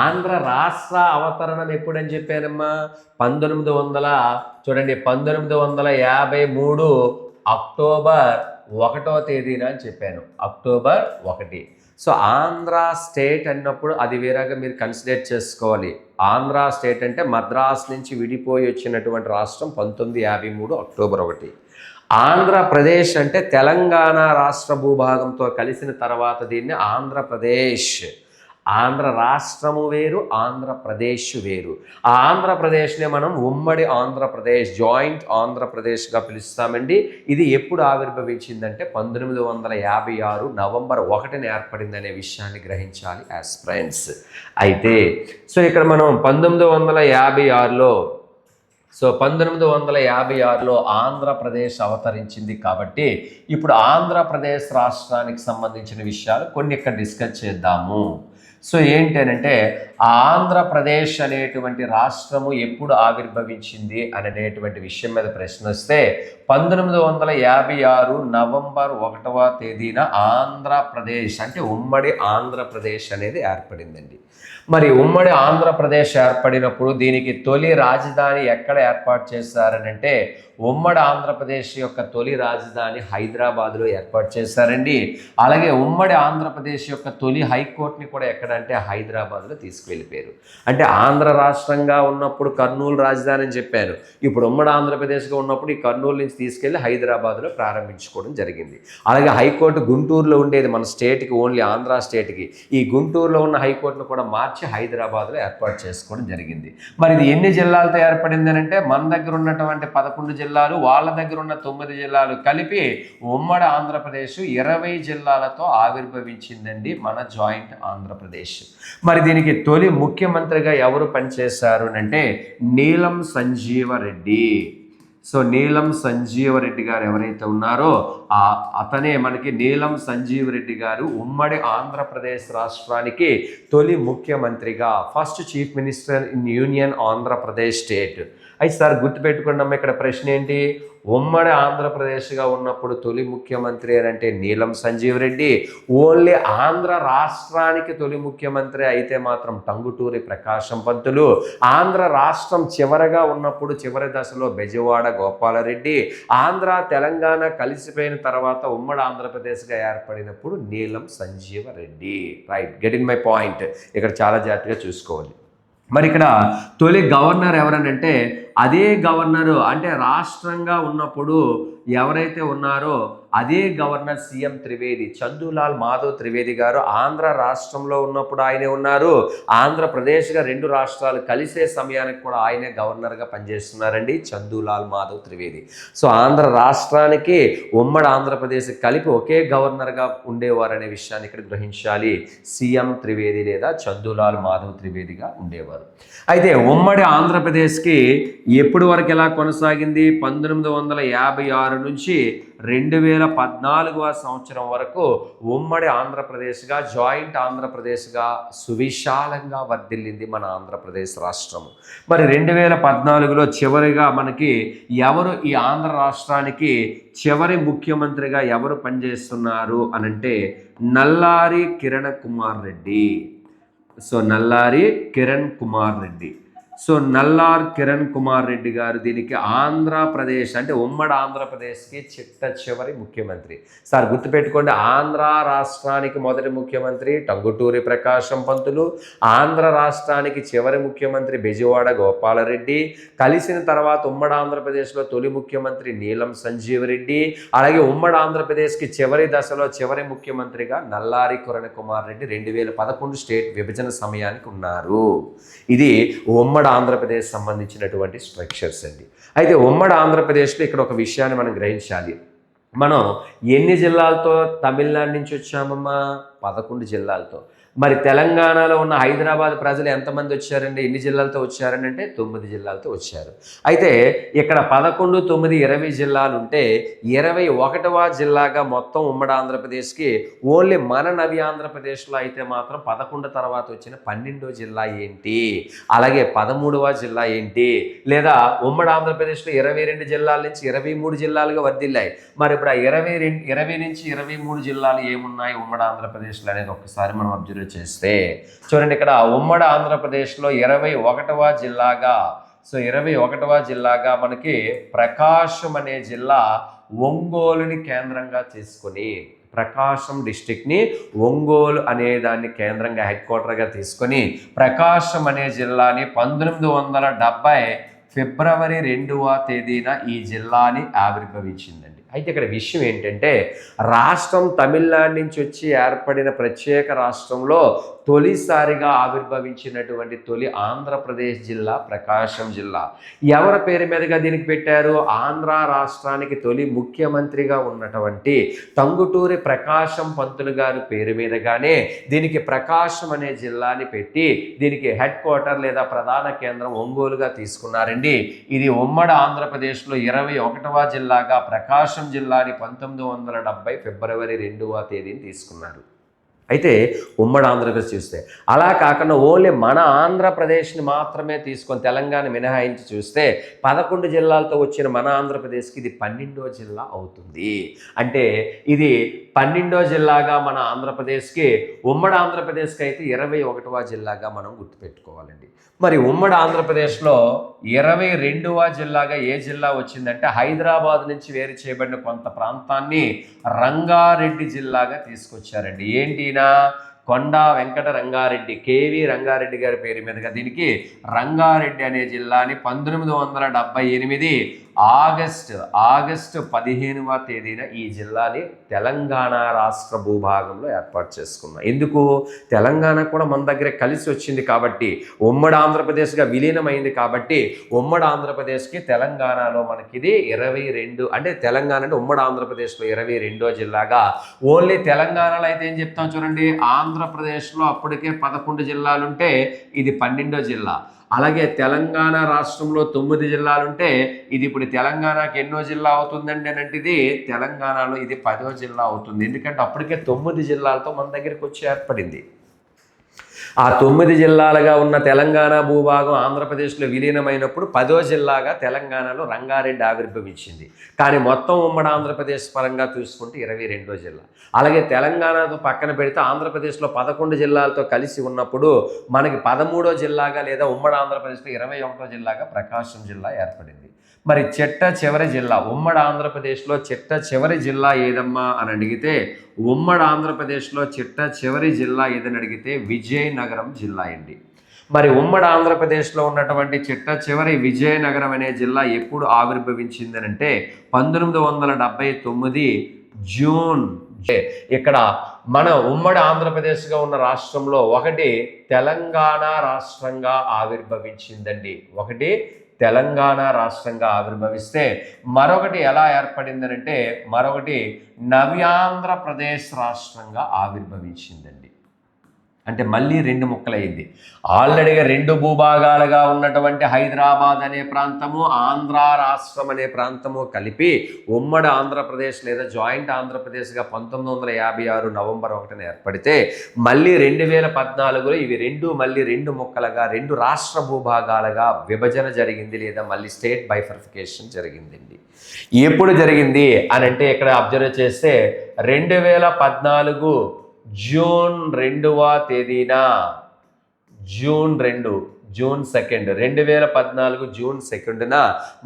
ఆంధ్ర రాష్ట్ర అవతరణం ఎప్పుడని చెప్పానమ్మా? 1953 అక్టోబర్ 1వ తేదీన అని చెప్పాను. అక్టోబర్ 1. సో ఆంధ్ర స్టేట్ అన్నప్పుడు అది వేరేగా మీరు కన్సిడర్ చేసుకోవాలి. ఆంధ్ర స్టేట్ అంటే మద్రాస్ నుంచి విడిపోయి వచ్చినటువంటి రాష్ట్రం 1953 అక్టోబర్ 1. ఆంధ్రప్రదేశ్ అంటే తెలంగాణ రాష్ట్ర భూభాగంతో కలిసిన తర్వాత దీన్ని ఆంధ్రప్రదేశ్. ఆంధ్ర రాష్ట్రము వేరు, ఆంధ్రప్రదేశ్ వేరు. ఆ ఆంధ్రప్రదేశ్నే మనం ఉమ్మడి ఆంధ్రప్రదేశ్, జాయింట్ ఆంధ్రప్రదేశ్గా పిలుస్తామండి. ఇది ఎప్పుడు ఆవిర్భవించిందంటే 1956 నవంబర్ 1న ఏర్పడిందనే విషయాన్ని గ్రహించాలి యాస్ ఫ్రెండ్స్. అయితే సో ఇక్కడ మనం 1956లో ఆంధ్రప్రదేశ్ అవతరించింది కాబట్టి ఇప్పుడు ఆంధ్రప్రదేశ్ రాష్ట్రానికి సంబంధించిన విషయాలు కొన్ని ఇక్కడ డిస్కస్ చేద్దాము. సో ఏంటనంటే ఆంధ్రప్రదేశ్ అనేటువంటి రాష్ట్రము ఎప్పుడు ఆవిర్భవించింది అనేటువంటి విషయం మీద ప్రశ్న వస్తే 1956 నవంబర్ 1వ తేదీన ఆంధ్రప్రదేశ్ అంటే ఉమ్మడి ఆంధ్రప్రదేశ్ అనేది ఏర్పడిందండి. మరి ఉమ్మడి ఆంధ్రప్రదేశ్ ఏర్పడినప్పుడు దీనికి తొలి రాజధాని ఎక్కడ ఏర్పాటు చేశారనంటే ఉమ్మడి ఆంధ్రప్రదేశ్ యొక్క తొలి రాజధాని హైదరాబాద్లో ఏర్పాటు చేశారండి. అలాగే ఉమ్మడి ఆంధ్రప్రదేశ్ యొక్క తొలి హైకోర్టుని కూడా ఎక్కడంటే హైదరాబాద్లో తీసుకువెళ్ళిపోయారు. అంటే ఆంధ్ర రాష్ట్రంగా ఉన్నప్పుడు కర్నూలు రాజధాని అని చెప్పాను. ఇప్పుడు ఉమ్మడి ఆంధ్రప్రదేశ్గా ఉన్నప్పుడు ఈ కర్నూలు నుంచి తీసుకెళ్ళి హైదరాబాద్లో ప్రారంభించుకోవడం జరిగింది. అలాగే హైకోర్టు గుంటూరులో ఉండేది మన స్టేట్కి, ఓన్లీ ఆంధ్ర స్టేట్కి. ఈ గుంటూరులో ఉన్న హైకోర్టును కూడా మార్చి హైదరాబాద్లో ఏర్పాటు చేసుకోవడం జరిగింది. మరి ఇది ఎన్ని జిల్లాలతో ఏర్పడింది అంటే మన దగ్గర ఉన్నటువంటి 11 జిల్లాలు, వాళ్ళ దగ్గర ఉన్న 9 జిల్లాలు కలిపి ఉమ్మడి ఆంధ్రప్రదేశ్ 20 జిల్లాలతో ఆవిర్భవించిందండి మన జాయింట్ ఆంధ్రప్రదేశ్. మరి దీనికి తొలి ముఖ్యమంత్రిగా ఎవరు పనిచేశారు అంటే నీలం సంజీవరెడ్డి. సో నీలం సంజీవరెడ్డి గారు ఎవరైతే ఉన్నారో అతనే మనకి నీలం సంజీవరెడ్డి గారు ఉమ్మడి ఆంధ్రప్రదేశ్ రాష్ట్రానికి తొలి ముఖ్యమంత్రిగా, first chief minister in union Andhra Pradesh state. అయితే సార్ గుర్తుపెట్టుకున్నాం, ఇక్కడ ప్రశ్న ఏంటి? ఉమ్మడి ఆంధ్రప్రదేశ్గా ఉన్నప్పుడు తొలి ముఖ్యమంత్రి అని అంటే నీలం సంజీవరెడ్డి. ఓన్లీ ఆంధ్ర రాష్ట్రానికి తొలి ముఖ్యమంత్రి అయితే మాత్రం టంగుటూరి ప్రకాశం పంతులు. ఆంధ్ర రాష్ట్రం చివరగా ఉన్నప్పుడు చివరి దశలో బెజవాడ గోపాలరెడ్డి. ఆంధ్ర తెలంగాణ కలిసిపోయిన తర్వాత ఉమ్మడి ఆంధ్రప్రదేశ్గా ఏర్పడినప్పుడు Neelam Sanjiva Reddy. Right, getting my point. ఇక్కడ చాలా జాగ్రత్తగా చూసుకోవాలి. మరి ఇక్కడ తొలి గవర్నర్ ఎవరనంటే అదే గవర్నరు అంటే రాష్ట్రంగా ఉన్నప్పుడు ఎవరైతే ఉన్నారో అదే గవర్నర్ సీఎం త్రివేది, చందులాల్ మాధవ్ త్రివేది గారు. ఆంధ్ర రాష్ట్రంలో ఉన్నప్పుడు ఆయనే ఉన్నారు. ఆంధ్రప్రదేశ్గా 2 రాష్ట్రాలు కలిసే సమయానికి కూడా ఆయనే గవర్నర్గా పనిచేస్తున్నారండి, చందులాల్ మాధవ్ త్రివేది. సో ఆంధ్ర రాష్ట్రానికి ఉమ్మడి ఆంధ్రప్రదేశ్ కలిపి ఒకే గవర్నర్గా ఉండేవారు అనే విషయాన్ని ఇక్కడ గ్రహించాలి. సీఎం త్రివేది లేదా చందులాల్ మాధవ్ త్రివేదిగా ఉండేవారు. అయితే ఉమ్మడి ఆంధ్రప్రదేశ్కి ఎప్పుడు వరకు ఎలా కొనసాగింది? 1956 నుంచి 2014వ సంవత్సరం వరకు ఉమ్మడి ఆంధ్రప్రదేశ్గా, జాయింట్ ఆంధ్రప్రదేశ్గా సువిశాలంగా వర్ధిల్లింది మన ఆంధ్రప్రదేశ్ రాష్ట్రము. మరి 2014లో చివరిగా మనకి ఎవరు ఈ ఆంధ్ర రాష్ట్రానికి చివరి ముఖ్యమంత్రిగా ఎవరు పనిచేస్తున్నారు అనంటే నల్లారి కిరణ్ కుమార్ రెడ్డి. సో నల్లారి కిరణ్ కుమార్ రెడ్డి. సో నల్లార్ కిరణ్ కుమార్ రెడ్డి గారు దీనికి ఆంధ్రప్రదేశ్ అంటే ఉమ్మడి ఆంధ్రప్రదేశ్కి చిట్ట చివరి ముఖ్యమంత్రి. సార్ గుర్తుపెట్టుకోండి, ఆంధ్ర రాష్ట్రానికి మొదటి ముఖ్యమంత్రి టంగుటూరి ప్రకాశం పంతులు, ఆంధ్ర రాష్ట్రానికి చివరి ముఖ్యమంత్రి బెజవాడ గోపాలరెడ్డి, కలిసిన తర్వాత ఉమ్మడి ఆంధ్రప్రదేశ్లో తొలి ముఖ్యమంత్రి నీలం సంజీవరెడ్డి, అలాగే ఉమ్మడి ఆంధ్రప్రదేశ్కి చివరి దశలో చివరి ముఖ్యమంత్రిగా నల్లారి కిరణ్ కుమార్ రెడ్డి 2011 స్టేట్ విభజన సమయానికి ఉన్నారు. ఇది ఉమ్మడి ఆంధ్రప్రదేశ్ సంబంధించినటువంటి స్ట్రక్చర్స్ అండి. అయితే ఉమ్మడి ఆంధ్రప్రదేశ్లో ఇక్కడ ఒక విషయాన్ని మనం గ్రహించాలి. మనం ఎన్ని జిల్లాలతో తమిళనాడు నుంచి వచ్చామమ్మా? 11 జిల్లాలతో. మరి తెలంగాణలో ఉన్న హైదరాబాద్ ప్రజలు ఎంతమంది వచ్చారండి? ఎన్ని జిల్లాలతో వచ్చారని అంటే 9 జిల్లాలతో వచ్చారు. అయితే ఇక్కడ 11, 9, 20 జిల్లాలు ఉంటే 21వ జిల్లాగా మొత్తం ఉమ్మడి ఆంధ్రప్రదేశ్కి ఓన్లీ మన నవి ఆంధ్రప్రదేశ్లో అయితే మాత్రం 11 తర్వాత వచ్చిన 12వ జిల్లా ఏంటి, అలాగే 13వ జిల్లా ఏంటి, లేదా ఉమ్మడి ఆంధ్రప్రదేశ్లో 22 జిల్లాల నుంచి 23 జిల్లాలుగా వర్ధిల్లాయి. మరి ఇప్పుడు ఆ 20 నుంచి 23 జిల్లాలు ఏమున్నాయి ఉమ్మడి ఆంధ్రప్రదేశ్లో అనేది ఒక్కసారి మనం అబ్జర్వ్ చేస్తే చూడండి, ఇక్కడ ఉమ్మడి ఆంధ్రప్రదేశ్లో 21వ జిల్లాగా, సో 21వ జిల్లాగా మనకి ప్రకాశం అనే జిల్లా ఒంగోలుని కేంద్రంగా తీసుకొని, ప్రకాశం డిస్టిక్ని ఒంగోలు అనే దాన్ని కేంద్రంగా హెడ్ క్వార్టర్గా తీసుకొని ప్రకాశం అనే జిల్లాని 1970 ఫిబ్రవరి 2వ తేదీన ఈ జిల్లాని ఆవిర్భవించిందండి. అయితే ఇక్కడ విషయం ఏంటంటే, రాష్ట్రం తమిళనాడు నుంచి వచ్చి ఏర్పడిన ప్రత్యేక రాష్ట్రంలో తొలిసారిగా ఆవిర్భవించినటువంటి తొలి ఆంధ్రప్రదేశ్ జిల్లా ప్రకాశం జిల్లా. ఎవరి పేరు మీదుగా దీనికి పెట్టారు? ఆంధ్ర రాష్ట్రానికి తొలి ముఖ్యమంత్రిగా ఉన్నటువంటి టంగుటూరి ప్రకాశం పంతులు గారి పేరు మీదుగానే దీనికి ప్రకాశం అనే జిల్లాని పెట్టి దీనికి హెడ్ క్వార్టర్ లేదా ప్రధాన కేంద్రం ఒంగోలుగా తీసుకున్నారండి. ఇది ఉమ్మడి ఆంధ్రప్రదేశ్లో 21వ జిల్లాగా ప్రకాశం జిల్లాని 1970 ఫిబ్రవరి 2వ తేదీని తీసుకున్నారు. అయితే ఉమ్మడి ఆంధ్రప్రదేశ్ చూస్తే అలా కాకుండా ఓన్లీ మన ఆంధ్రప్రదేశ్ని మాత్రమే తీసుకొని తెలంగాణ మినహాయించి చూస్తే 11 జిల్లాలతో వచ్చిన మన ఆంధ్రప్రదేశ్కి ఇది 12వ జిల్లా అవుతుంది. అంటే ఇది 12వ జిల్లాగా మన ఆంధ్రప్రదేశ్కి, ఉమ్మడి ఆంధ్రప్రదేశ్కి అయితే 21వ జిల్లాగా మనం గుర్తుపెట్టుకోవాలండి. మరి ఉమ్మడి ఆంధ్రప్రదేశ్లో 22వ జిల్లాగా ఏ జిల్లా వచ్చిందంటే హైదరాబాద్ నుంచి వేరు చేయబడిన కొంత ప్రాంతాన్ని రంగారెడ్డి జిల్లాగా తీసుకొచ్చారండి. ఏంటినా? కొండా వెంకట రంగారెడ్డి, కేవి రంగారెడ్డి గారి పేరు మీదుగా దీనికి రంగారెడ్డి అనే జిల్లాని 1978 ఆగస్టు 15వ తేదీన ఈ జిల్లాని తెలంగాణ రాష్ట్ర భూభాగంలో ఏర్పాటు చేసుకున్నాం. ఎందుకు? తెలంగాణ కూడా మన దగ్గర కలిసి వచ్చింది కాబట్టి, ఉమ్మడి ఆంధ్రప్రదేశ్గా విలీనమైంది కాబట్టి ఉమ్మడి ఆంధ్రప్రదేశ్కి తెలంగాణలో మనకిది 22, అంటే తెలంగాణ అంటే ఉమ్మడి ఆంధ్రప్రదేశ్లో 22వ జిల్లాగా. ఓన్లీ తెలంగాణలో అయితే ఏం చెప్తాం చూడండి, ఆంధ్రప్రదేశ్లో అప్పటికే 11 జిల్లాలుంటే ఇది 12వ జిల్లా. అలాగే తెలంగాణ రాష్ట్రంలో 9 జిల్లాలుంటే ఇది ఇప్పుడు తెలంగాణకి ఎన్నో జిల్లా అవుతుందండి అని అంటే ఇది తెలంగాణలో ఇది 10వ జిల్లా అవుతుంది. ఎందుకంటే అప్పటికే 9 జిల్లాలతో మన దగ్గరికి వచ్చి ఏర్పడింది. ఆ 9 జిల్లాలుగా ఉన్న తెలంగాణ భూభాగం ఆంధ్రప్రదేశ్లో విలీనమైనప్పుడు 10వ జిల్లాగా తెలంగాణలో రంగారెడ్డి ఆవిర్భవించింది. కానీ మొత్తం ఉమ్మడి ఆంధ్రప్రదేశ్ పరంగా చూసుకుంటే 22వ జిల్లా. అలాగే తెలంగాణతో పక్కన పెడితే ఆంధ్రప్రదేశ్లో 11 జిల్లాలతో కలిసి ఉన్నప్పుడు మనకి 13వ జిల్లాగా లేదా ఉమ్మడి ఆంధ్రప్రదేశ్లో 21వ జిల్లాగా ప్రకాశం జిల్లా ఏర్పడింది. మరి చిట్ట చివరి జిల్లా ఉమ్మడి ఆంధ్రప్రదేశ్లో చిట్ట చివరి జిల్లా ఏదమ్మా అని అడిగితే, ఉమ్మడి ఆంధ్రప్రదేశ్లో చిట్ట చివరి జిల్లా ఏదని అడిగితే విజయనగరం జిల్లా అండి. మరి ఉమ్మడి ఆంధ్రప్రదేశ్లో ఉన్నటువంటి చిట్ట చివరి విజయనగరం అనే జిల్లా ఎప్పుడు ఆవిర్భవించిందని అంటే 1979 జూన్. ఇక్కడ మన ఉమ్మడి ఆంధ్రప్రదేశ్గా ఉన్న రాష్ట్రంలో ఒకటి తెలంగాణ రాష్ట్రంగా ఆవిర్భవించిందండి. ఒకటి తెలంగాణ రాష్ట్రంగా ఆవిర్భవిస్తే మరొకటి ఎలా ఏర్పడిందనంటే మరొకటి నవ్యాంధ్రప్రదేశ్ రాష్ట్రంగా ఆవిర్భవించిందండి. అంటే మళ్ళీ 2 ముక్కలైంది. ఆల్రెడీగా 2 భూభాగాలుగా ఉన్నటువంటి హైదరాబాద్ అనే ప్రాంతము, ఆంధ్ర రాష్ట్రం అనే ప్రాంతము కలిపి ఉమ్మడి ఆంధ్రప్రదేశ్ లేదా జాయింట్ ఆంధ్రప్రదేశ్గా 1956 నవంబర్ 1న ఏర్పడితే మళ్ళీ 2014లో ఇవి మళ్ళీ 2 ముక్కలుగా 2 రాష్ట్ర భూభాగాలుగా విభజన జరిగింది లేదా మళ్ళీ స్టేట్ బైఫర్ఫికేషన్ జరిగిందండి. ఎప్పుడు జరిగింది అని అంటే ఇక్కడ అబ్జర్వ్ చేస్తే 2014 జూన్ 2వ తేదీన జూన్ 2 2014 జూన్ 2న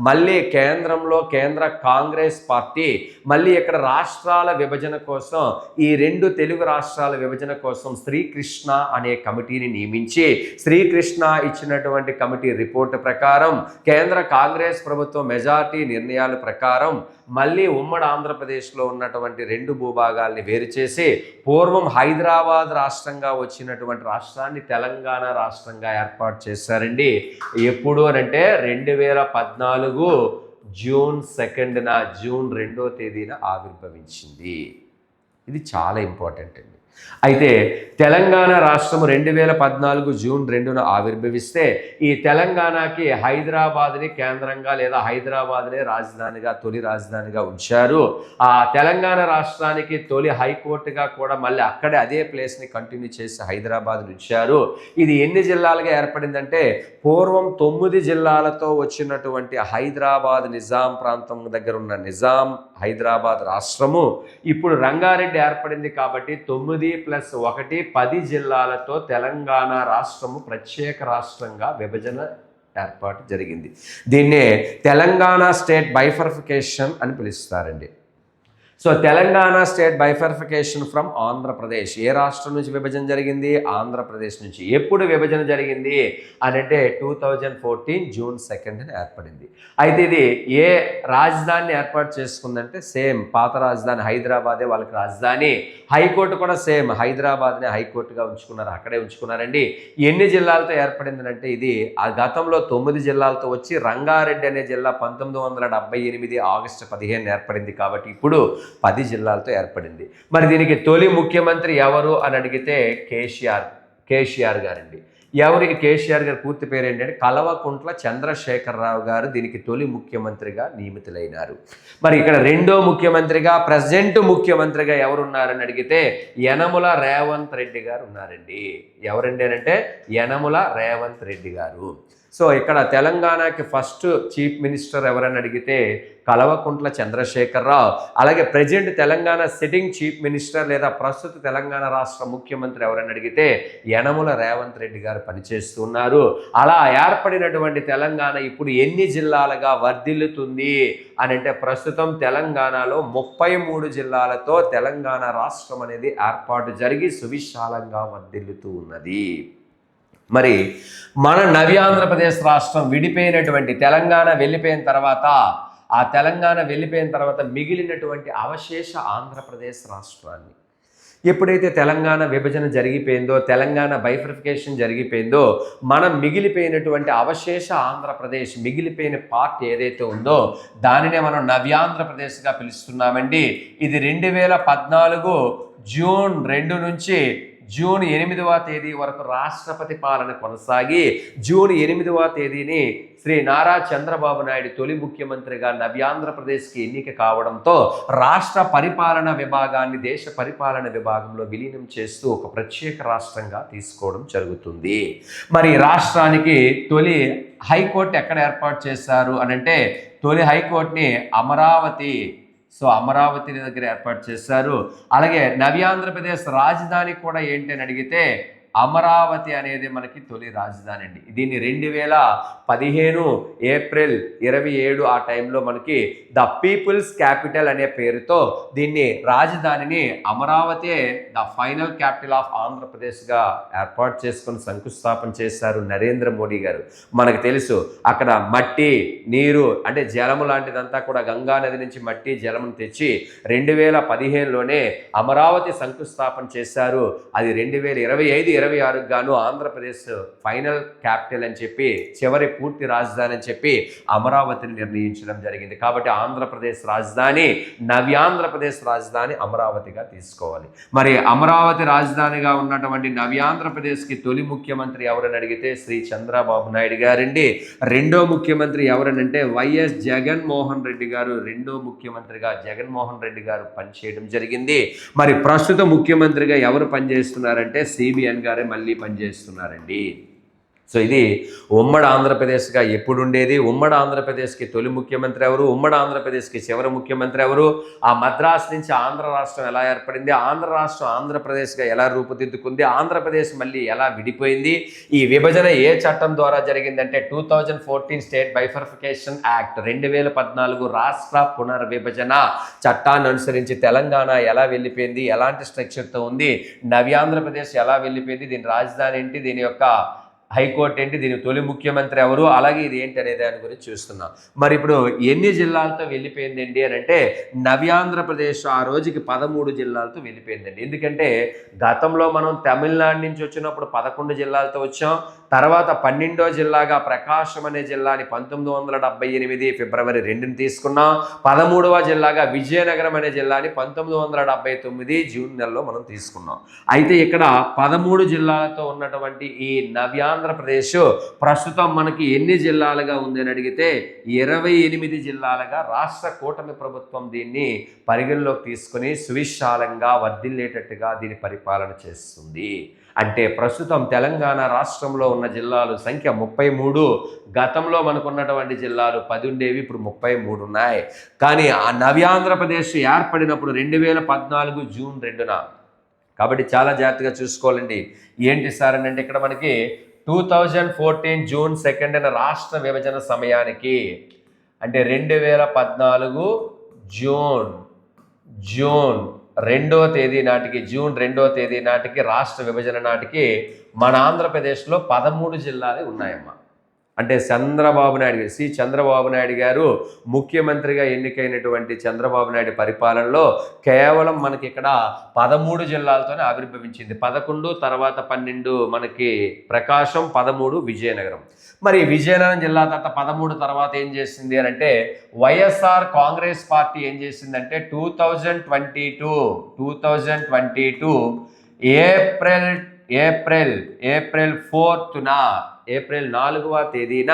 మళ్ళీ కేంద్రంలో కేంద్ర కాంగ్రెస్ పార్టీ మళ్ళీ ఇక్కడ రాష్ట్రాల విభజన కోసం, ఈ రెండు తెలుగు రాష్ట్రాల విభజన కోసం శ్రీకృష్ణ అనే కమిటీని నియమించి, శ్రీకృష్ణ ఇచ్చినటువంటి కమిటీ రిపోర్టు ప్రకారం, కేంద్ర కాంగ్రెస్ ప్రభుత్వం మెజార్టీ నిర్ణయాల ప్రకారం మళ్ళీ ఉమ్మడి ఆంధ్రప్రదేశ్లో ఉన్నటువంటి రెండు భూభాగాల్ని వేరు చేసి, పూర్వం హైదరాబాద్ రాష్ట్రంగా వచ్చినటువంటి రాష్ట్రాన్ని తెలంగాణ రాష్ట్రంగా ఏర్పాటు చేశారండి. ఎప్పుడు అనంటే 2014 జూన్ 2న, జూన్ 2వ తేదీన ఆవిర్భవించింది. ఇది చాలా ఇంపార్టెంట్ అండి. అయితే తెలంగాణ రాష్ట్రం 2014 జూన్ 2న ఆవిర్భవిస్తే, ఈ తెలంగాణకి హైదరాబాద్ని కేంద్రంగా లేదా హైదరాబాద్నే రాజధానిగా, తొలి రాజధానిగా ఉంచారు. ఆ తెలంగాణ రాష్ట్రానికి తొలి హైకోర్టుగా కూడా మళ్ళీ అక్కడే అదే ప్లేస్ని కంటిన్యూ చేసి హైదరాబాద్ ఉంచారు. ఇది ఎన్ని జిల్లాలుగా ఏర్పడిందంటే, పూర్వం 9 జిల్లాలతో వచ్చినటువంటి హైదరాబాద్ నిజాం ప్రాంతం దగ్గర ఉన్న నిజాం హైదరాబాద్ రాష్ట్రము ఇప్పుడు రంగారెడ్డి ఏర్పడింది కాబట్టి 9+1 10 జిల్లాలతో తెలంగాణ రాష్ట్రము ప్రత్యేక రాష్ట్రంగా విభజన ఏర్పాటు జరిగింది. దీన్నే తెలంగాణ స్టేట్ బైఫర్ఫికేషన్ అని పిలుస్తారండి. So Telangana state bifurcation from Andhra Pradesh. ఏ రాష్ట్రం నుంచి విభజన జరిగింది? ఆంధ్రప్రదేశ్ నుంచి. ఎప్పుడు విభజన జరిగింది అని అంటే 2014 జూన్ 2న ఏర్పడింది. అయితే ఇది ఏ రాజధానిని ఏర్పాటు చేసుకుందంటే, సేమ్ పాత రాజధాని హైదరాబాదే వాళ్ళకి రాజధాని. హైకోర్టు కూడా సేమ్ హైదరాబాద్నే హైకోర్టుగా ఉంచుకున్నారు, అక్కడే ఉంచుకున్నారండి. ఎన్ని జిల్లాలతో ఏర్పడింది అంటే, ఇది ఆ గతంలో 9 జిల్లాలతో వచ్చి రంగారెడ్డి అనే జిల్లా 1978 ఆగస్టు 15 ఏర్పడింది కాబట్టి ఇప్పుడు 10 జిల్లాలతో ఏర్పడింది. మరి దీనికి తొలి ముఖ్యమంత్రి ఎవరు అని అడిగితే కేసీఆర్ గారండి. ఎవరికి కేసీఆర్ గారి పూర్తి పేరు ఏంటంటే కల్వకుంట్ల చంద్రశేఖరరావు గారు దీనికి తొలి ముఖ్యమంత్రిగా నియమితులైనారు. మరి ఇక్కడ రెండో ముఖ్యమంత్రిగా, ప్రజెంట్ ముఖ్యమంత్రిగా ఎవరున్నారని అడిగితే యనమల రేవంత్ రెడ్డి గారు ఉన్నారండి. ఎవరండి అంటే యనమల రేవంత్ రెడ్డి గారు. సో ఇక్కడ తెలంగాణకి ఫస్ట్ చీఫ్ మినిస్టర్ ఎవరని అడిగితే కల్వకుంట్ల చంద్రశేఖరరావు. అలాగే present Telangana sitting chief minister లేదా ప్రస్తుత తెలంగాణ రాష్ట్ర ముఖ్యమంత్రి ఎవరని అడిగితే యనమల రేవంత్ రెడ్డి గారు పనిచేస్తున్నారు. అలా ఏర్పడినటువంటి తెలంగాణ ఇప్పుడు ఎన్ని జిల్లాలుగా వర్ధిల్లుతుంది అని అంటే, ప్రస్తుతం తెలంగాణలో 33 జిల్లాలతో తెలంగాణ రాష్ట్రం అనేది ఏర్పాటు జరిగి సువిశాలంగా వర్ధిల్లుతూ ఉన్నది. మరి మన నవ్యాంధ్రప్రదేశ్ రాష్ట్రం విడిపోయినటువంటి తెలంగాణ వెళ్ళిపోయిన తర్వాత మిగిలినటువంటి అవశేష ఆంధ్రప్రదేశ్ రాష్ట్రాన్ని, ఎప్పుడైతే తెలంగాణ విభజన జరిగిపోయిందో, తెలంగాణ బైఫర్ఫికేషన్ జరిగిపోయిందో, మనం మిగిలిపోయినటువంటి అవశేష ఆంధ్రప్రదేశ్ మిగిలిపోయిన పార్ట్ ఏదైతే ఉందో దానినే మనం నవ్యాంధ్రప్రదేశ్గా పిలుస్తున్నామండి. ఇది 2014 జూన్ 2 నుంచి జూన్ 8వ తేదీ వరకు రాష్ట్రపతి పాలన కొనసాగి, జూన్ 8వ తేదీని శ్రీ నారా చంద్రబాబు నాయుడు తొలి ముఖ్యమంత్రిగా నవ్యాంధ్రప్రదేశ్కి ఎన్నిక కావడంతో రాష్ట్ర పరిపాలన విభాగాన్ని దేశ పరిపాలన విభాగంలో విలీనం చేస్తూ ఒక ప్రత్యేక రాష్ట్రంగా తీసుకోవడం జరుగుతుంది. మరి రాష్ట్రానికి తొలి హైకోర్టు ఎక్కడ ఏర్పాటు చేశారు అని అంటే, తొలి హైకోర్టుని అమరావతి దగ్గర ఏర్పాటు చేశారు. అలాగే నవ్యాంధ్రప్రదేశ్ రాజధాని కూడా ఏంటి అని అడిగితే అమరావతి అనేది మనకి తొలి రాజధాని అండి. దీన్ని 2015 ఏప్రిల్ 27 ఆ టైంలో మనకి ద పీపుల్స్ క్యాపిటల్ అనే పేరుతో దీన్ని రాజధానిని Amaravati the final capital of ఆంధ్రప్రదేశ్గా ఏర్పాటు చేసుకొని శంకుస్థాపన చేశారు నరేంద్ర మోడీ గారు. మనకు తెలుసు అక్కడ మట్టి, నీరు అంటే జలము లాంటిదంతా కూడా గంగా నది నుంచి మట్టి జలమును తెచ్చి 2015లోనే అమరావతి శంకుస్థాపన చేశారు. అది 2025-26 గాను ఆంధ్రప్రదేశ్ ఫైనల్ క్యాపిటల్ అని చెప్పి, చివరి పూర్తి రాజధాని అని చెప్పి అమరావతిని నిర్ణయించడం జరిగింది. కాబట్టి ఆంధ్రప్రదేశ్ రాజధాని నవ్యాంధ్రప్రదేశ్ రాజధాని అమరావతిగా తీసుకోవాలి. మరి అమరావతి రాజధానిగా ఉన్నటువంటి నవ్యాంధ్రప్రదేశ్కి తొలి ముఖ్యమంత్రి ఎవరని అడిగితే శ్రీ చంద్రబాబు నాయుడు గారండి. రెండో ముఖ్యమంత్రి ఎవరనంటే వైఎస్ జగన్మోహన్ రెడ్డి గారు. రెండో ముఖ్యమంత్రిగా జగన్మోహన్ రెడ్డి గారు పనిచేయడం జరిగింది. మరి ప్రస్తుత ముఖ్యమంత్రిగా ఎవరు పనిచేస్తున్నారంటే సిబిఎన్ గారే మళ్ళీ పనిచేస్తున్నారండి. సో ఇది ఉమ్మడి ఆంధ్రప్రదేశ్గా ఎప్పుడు ఉండేది, ఉమ్మడి ఆంధ్రప్రదేశ్కి తొలి ముఖ్యమంత్రి ఎవరు, ఉమ్మడి ఆంధ్రప్రదేశ్కి చివరి ముఖ్యమంత్రి ఎవరు, ఆ మద్రాసు నుంచి ఆంధ్ర రాష్ట్రం ఎలా ఏర్పడింది, ఆంధ్ర రాష్ట్రం ఆంధ్రప్రదేశ్గా ఎలా రూపుదిద్దుకుంది, ఆంధ్రప్రదేశ్ మళ్ళీ ఎలా విడిపోయింది, ఈ విభజన ఏ చట్టం ద్వారా జరిగిందంటే 2014 స్టేట్ బైఫర్ఫికేషన్ యాక్ట్ 2014 రాష్ట్ర పునర్విభజన చట్టాన్ని అనుసరించి తెలంగాణ ఎలా వెళ్ళిపోయింది, ఎలాంటి స్ట్రక్చర్తో ఉంది, నవ్యాంధ్రప్రదేశ్ ఎలా వెళ్ళిపోయింది, దీని రాజధాని ఏంటి, దీని యొక్క హైకోర్టు ఏంటి, దీని తొలి ముఖ్యమంత్రి ఎవరు, అలాగే ఇది ఏంటి అనే దాని గురించి చూస్తున్నాం. మరి ఇప్పుడు ఎన్ని జిల్లాలతో వెళ్ళిపోయిందండి అని అంటే నవ్యాంధ్రప్రదేశ్ ఆ రోజుకి 13 జిల్లాలతో వెళ్ళిపోయిందండి. ఎందుకంటే గతంలో మనం తమిళనాడు నుంచి వచ్చినప్పుడు 11 జిల్లాలతో వచ్చాం. తర్వాత 12వ జిల్లాగా ప్రకాశం అనే జిల్లాని 1978 ఫిబ్రవరి 2ని తీసుకున్నాం. 13వ జిల్లాగా విజయనగరం అనే జిల్లాని 1979 జూన్ నెలలో మనం తీసుకున్నాం. అయితే ఇక్కడ 13 జిల్లాలతో ఉన్నటువంటి ఈ నవ్యాంధ్రప్రదేశ్ ప్రస్తుతం మనకి ఎన్ని జిల్లాలుగా ఉంది అని అడిగితే 28 జిల్లాలుగా రాష్ట్ర కూటమి ప్రభుత్వం దీన్ని పరిగణలోకి తీసుకుని సువిశాలంగా వర్ధిల్లేటట్టుగా దీని పరిపాలన చేస్తుంది. అంటే ప్రస్తుతం తెలంగాణ రాష్ట్రంలో ఉన్న జిల్లాలు సంఖ్య 33. గతంలో మనకున్నటువంటి జిల్లాలు 10 ఉండేవి, ఇప్పుడు 33 ఉన్నాయి. కానీ ఆ నవ్యాంధ్రప్రదేశ్ ఏర్పడినప్పుడు 2014 జూన్ 2న. కాబట్టి చాలా జాగ్రత్తగా చూసుకోవాలండి. ఏంటి సార్ అని అంటే ఇక్కడ మనకి 2014 జూన్ 2న రాష్ట్ర విభజన సమయానికి అంటే 2014 జూన్ 2వ తేదీ నాటికి, జూన్ 2వ తేదీ నాటికి రాష్ట్ర విభజన నాటికి మన ఆంధ్రప్రదేశ్లో 13 జిల్లాలే ఉన్నాయమ్మా. అంటే చంద్రబాబు నాయుడు గారు ముఖ్యమంత్రిగా ఎన్నికైనటువంటి చంద్రబాబు నాయుడు పరిపాలనలో కేవలం మనకి ఇక్కడ 13 జిల్లాలతోనే ఆవిర్భవించింది. 11, తర్వాత 12 మనకి ప్రకాశం, 13 విజయనగరం. మరి విజయనగరం జిల్లా తర్వాత 13 తర్వాత ఏం చేసింది అని అంటే వైఎస్ఆర్ కాంగ్రెస్ పార్టీ ఏం చేసిందంటే 2022 ఏప్రిల్ 4న ఏప్రిల్ 4వ తేదీన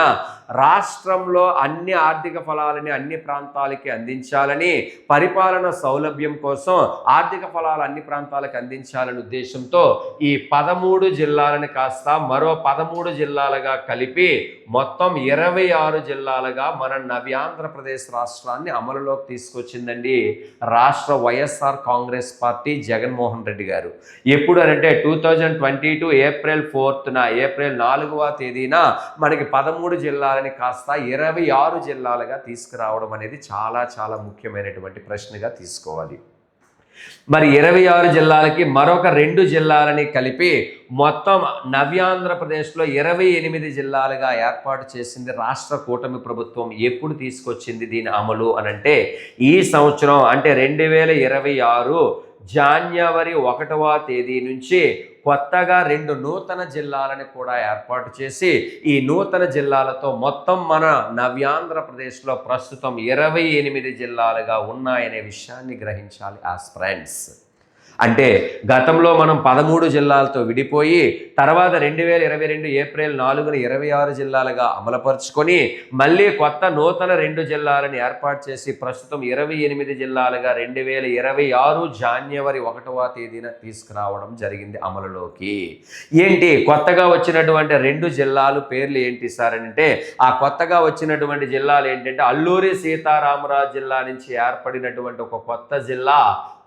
రాష్ట్రంలో అన్ని ఆర్థిక ఫలాలని అన్ని ప్రాంతాలకి అందించాలని, పరిపాలన సౌలభ్యం కోసం ఆర్థిక ఫలాలు అన్ని ప్రాంతాలకు అందించాలనే ఉద్దేశంతో ఈ 13 జిల్లాలను కాస్త మరో 13 జిల్లాలుగా కలిపి మొత్తం 26 జిల్లాలుగా మన నవ్యాంధ్రప్రదేశ్ రాష్ట్రాన్ని అమలులోకి తీసుకొచ్చిందండి రాష్ట్ర వైఎస్ఆర్ కాంగ్రెస్ పార్టీ జగన్మోహన్ రెడ్డి గారు. ఎప్పుడు అంటే 2022 ఏప్రిల్ 4న ఏప్రిల్ 4వ తేదీన మనకి 13 జిల్లాలని కాస్త 26 జిల్లాలుగా తీసుకురావడం అనేది చాలా చాలా ముఖ్యమైనటువంటి ప్రశ్నగా తీసుకోవాలి. మరి 26 జిల్లాలకి మరొక 2 జిల్లాలని కలిపి మొత్తం నవ్యాంధ్రప్రదేశ్లో 28 జిల్లాలుగా ఏర్పాటు చేసింది రాష్ట్ర కూటమి ప్రభుత్వం. ఎప్పుడు తీసుకొచ్చింది దీని అమలు అని అంటే ఈ సంవత్సరం అంటే 2026 జనవరి 1వ తేదీ నుంచి కొత్తగా 2 నూతన జిల్లాలను కూడా ఏర్పాటు చేసి ఈ నూతన జిల్లాలతో మొత్తం మన నవ్యాంధ్రప్రదేశ్లో ప్రస్తుతం 28 జిల్లాలుగా ఉన్నాయనే విషయాన్ని గ్రహించాలి ఆస్పిరెంట్స్. అంటే గతంలో మనం 13 జిల్లాలతో విడిపోయి తర్వాత 2022 ఏప్రిల్ 4న 26 జిల్లాలుగా అమలుపరుచుకొని మళ్ళీ కొత్త నూతన 2 జిల్లాలను ఏర్పాటు చేసి ప్రస్తుతం 28 జిల్లాలుగా 2026 జనవరి 1వ తేదీన తీసుకురావడం జరిగింది అమలులోకి. ఏంటి కొత్తగా వచ్చినటువంటి 2 జిల్లాలు పేర్లు ఏంటి సార్ అంటే ఆ కొత్తగా వచ్చినటువంటి జిల్లాలు ఏంటంటే అల్లూరి సీతారామరాజు జిల్లా నుంచి ఏర్పడినటువంటి ఒక కొత్త జిల్లా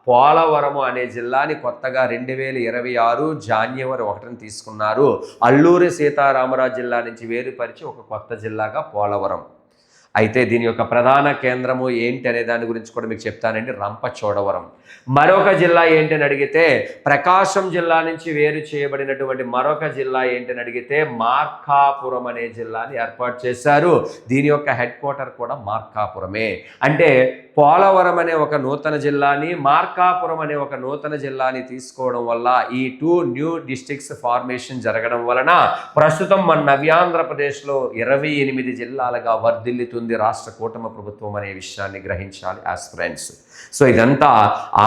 పోలవరం అనే జిల్లాని కొత్తగా 2026 జనవరి 1న తీసుకున్నారు. అల్లూరి సీతారామరాజు జిల్లా నుంచి వేరుపరిచి ఒక కొత్త జిల్లాగా పోలవరం. అయితే దీని యొక్క ప్రధాన కేంద్రము ఏంటి అనే దాని గురించి కూడా మీకు చెప్తానండి, రంపచోడవరం. మరొక జిల్లా ఏంటని అడిగితే ప్రకాశం జిల్లా నుంచి వేరు చేయబడినటువంటి మరొక జిల్లా ఏంటని అడిగితే మార్కాపురం అనే జిల్లాని ఏర్పాటు చేశారు. దీని యొక్క హెడ్ క్వార్టర్ కూడా మార్కాపురమే. అంటే పోలవరం అనే ఒక నూతన జిల్లాని, మార్కాపురం అనే ఒక నూతన జిల్లాని తీసుకోవడం వల్ల ఈ 2 న్యూ డిస్ట్రిక్ట్స్ ఫార్మేషన్ జరగడం వలన ప్రస్తుతం మన నవ్యాంధ్రప్రదేశ్లో 28 జిల్లాలుగా వర్ధిల్లుతుంది. చెబుతుంది రాష్ట్ర కూటమి ప్రభుత్వం అనే విషయాన్ని గ్రహించాలి ఆస్పిరెంట్స్. సో ఇదంతా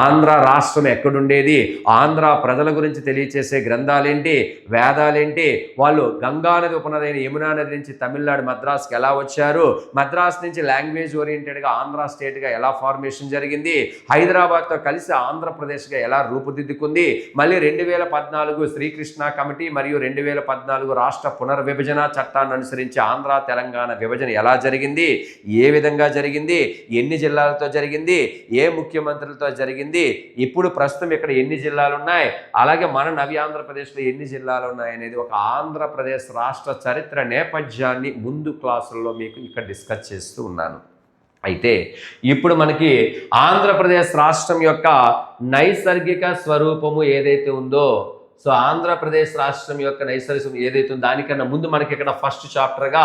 ఆంధ్ర రాష్ట్రం ఎక్కడుండేది, ఆంధ్ర ప్రజల గురించి తెలియచేసే గ్రంథాలేంటి, వేదాలేంటి, వాళ్ళు గంగానది ఉపనదైన యమునా నది నుంచి తమిళనాడు మద్రాస్కి ఎలా వచ్చారు, మద్రాస్ నుంచి లాంగ్వేజ్ ఓరియంటెడ్గా ఆంధ్ర స్టేట్గా ఎలా ఫార్మేషన్ జరిగింది, హైదరాబాద్తో కలిసి ఆంధ్రప్రదేశ్గా ఎలా రూపుదిద్దుకుంది, మళ్ళీ 2014 శ్రీకృష్ణ కమిటీ మరియు 2014 రాష్ట్ర పునర్విభజన చట్టాన్ని అనుసరించి ఆంధ్ర తెలంగాణ విభజన ఎలా జరిగింది, ఏ విధంగా జరిగింది, ఎన్ని జిల్లాలతో జరిగింది, ఏ ముఖ్యమంత్రులతో జరిగింది, ఇప్పుడు ప్రస్తుతం ఇక్కడ ఎన్ని జిల్లాలు ఉన్నాయి, అలాగే మన నవి ఆంధ్రప్రదేశ్లో ఎన్ని జిల్లాలు ఉన్నాయి అనేది ఒక ఆంధ్రప్రదేశ్ రాష్ట్ర చరిత్ర నేపథ్యాన్ని ముందు క్లాసుల్లో మీకు ఇక్కడ డిస్కస్ చేస్తూ ఉన్నాను. అయితే ఇప్పుడు మనకి ఆంధ్రప్రదేశ్ రాష్ట్రం యొక్క నైసర్గిక స్వరూపము ఏదైతే ఉందో, సో ఆంధ్రప్రదేశ్ రాష్ట్రం యొక్క నైసర్గికం ఏదైతే ఉందో దానికన్నా ముందు మనకి ఇక్కడ ఫస్ట్ చాప్టర్గా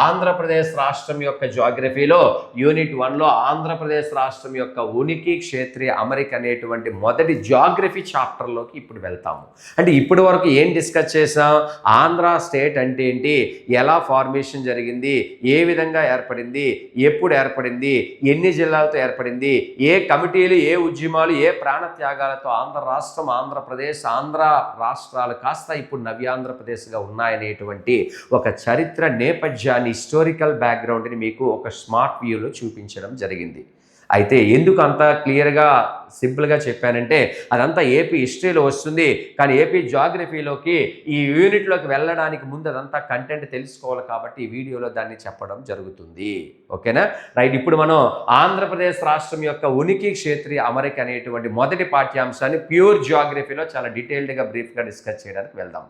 ఆంధ్రప్రదేశ్ రాష్ట్రం యొక్క జియోగ్రఫీలో యూనిట్ 1లో ఆంధ్రప్రదేశ్ రాష్ట్రం యొక్క ఉనికి, క్షేత్రీయ అమరిక అనేటువంటి మొదటి జియోగ్రఫీ చాప్టర్లోకి ఇప్పుడు వెళ్తాము. అంటే ఇప్పటి వరకు ఏం డిస్కస్ చేసాం, ఆంధ్ర స్టేట్ అంటే ఏంటి, ఎలా ఫార్మేషన్ జరిగింది, ఏ విధంగా ఏర్పడింది, ఎప్పుడు ఏర్పడింది, ఎన్ని జిల్లాలతో ఏర్పడింది, ఏ కమిటీలు, ఏ ఉద్యమాలు, ఏ ప్రాణత్యాగాలతో ఆంధ్ర రాష్ట్రం, ఆంధ్రప్రదేశ్, ఆంధ్ర రాష్ట్రాలు కాస్త ఇప్పుడు నవ్య ఆంధ్రప్రదేశ్గా ఉన్నాయనేటువంటి ఒక చరిత్ర నేపథ్యాన్ని, హిస్టారికల్ బ్యాక్గ్రౌండ్ని మీకు ఒక స్మార్ట్ వ్యూలో చూపించడం జరిగింది. అయితే ఎందుకు అంత క్లియర్గా సింపుల్గా చెప్పానంటే అదంతా ఏపీ హిస్టరీలో వస్తుంది, కానీ ఏపీ జియోగ్రఫీలోకి ఈ యూనిట్లోకి వెళ్ళడానికి ముందు అదంతా కంటెంట్ తెలుసుకోవాలి కాబట్టి ఈ వీడియోలో దాన్ని చెప్పడం జరుగుతుంది. ఓకేనా, రైట్. ఇప్పుడు మనం ఆంధ్రప్రదేశ్ రాష్ట్రం యొక్క ఉనికి, క్షేత్రీయ అమరిక అనేటువంటి మొదటి పాఠ్యాంశాన్ని ప్యూర్ జియోగ్రఫీలో చాలా డీటెయిల్డ్గా బ్రీఫ్గా డిస్కస్ చేయడానికి వెళ్దాం.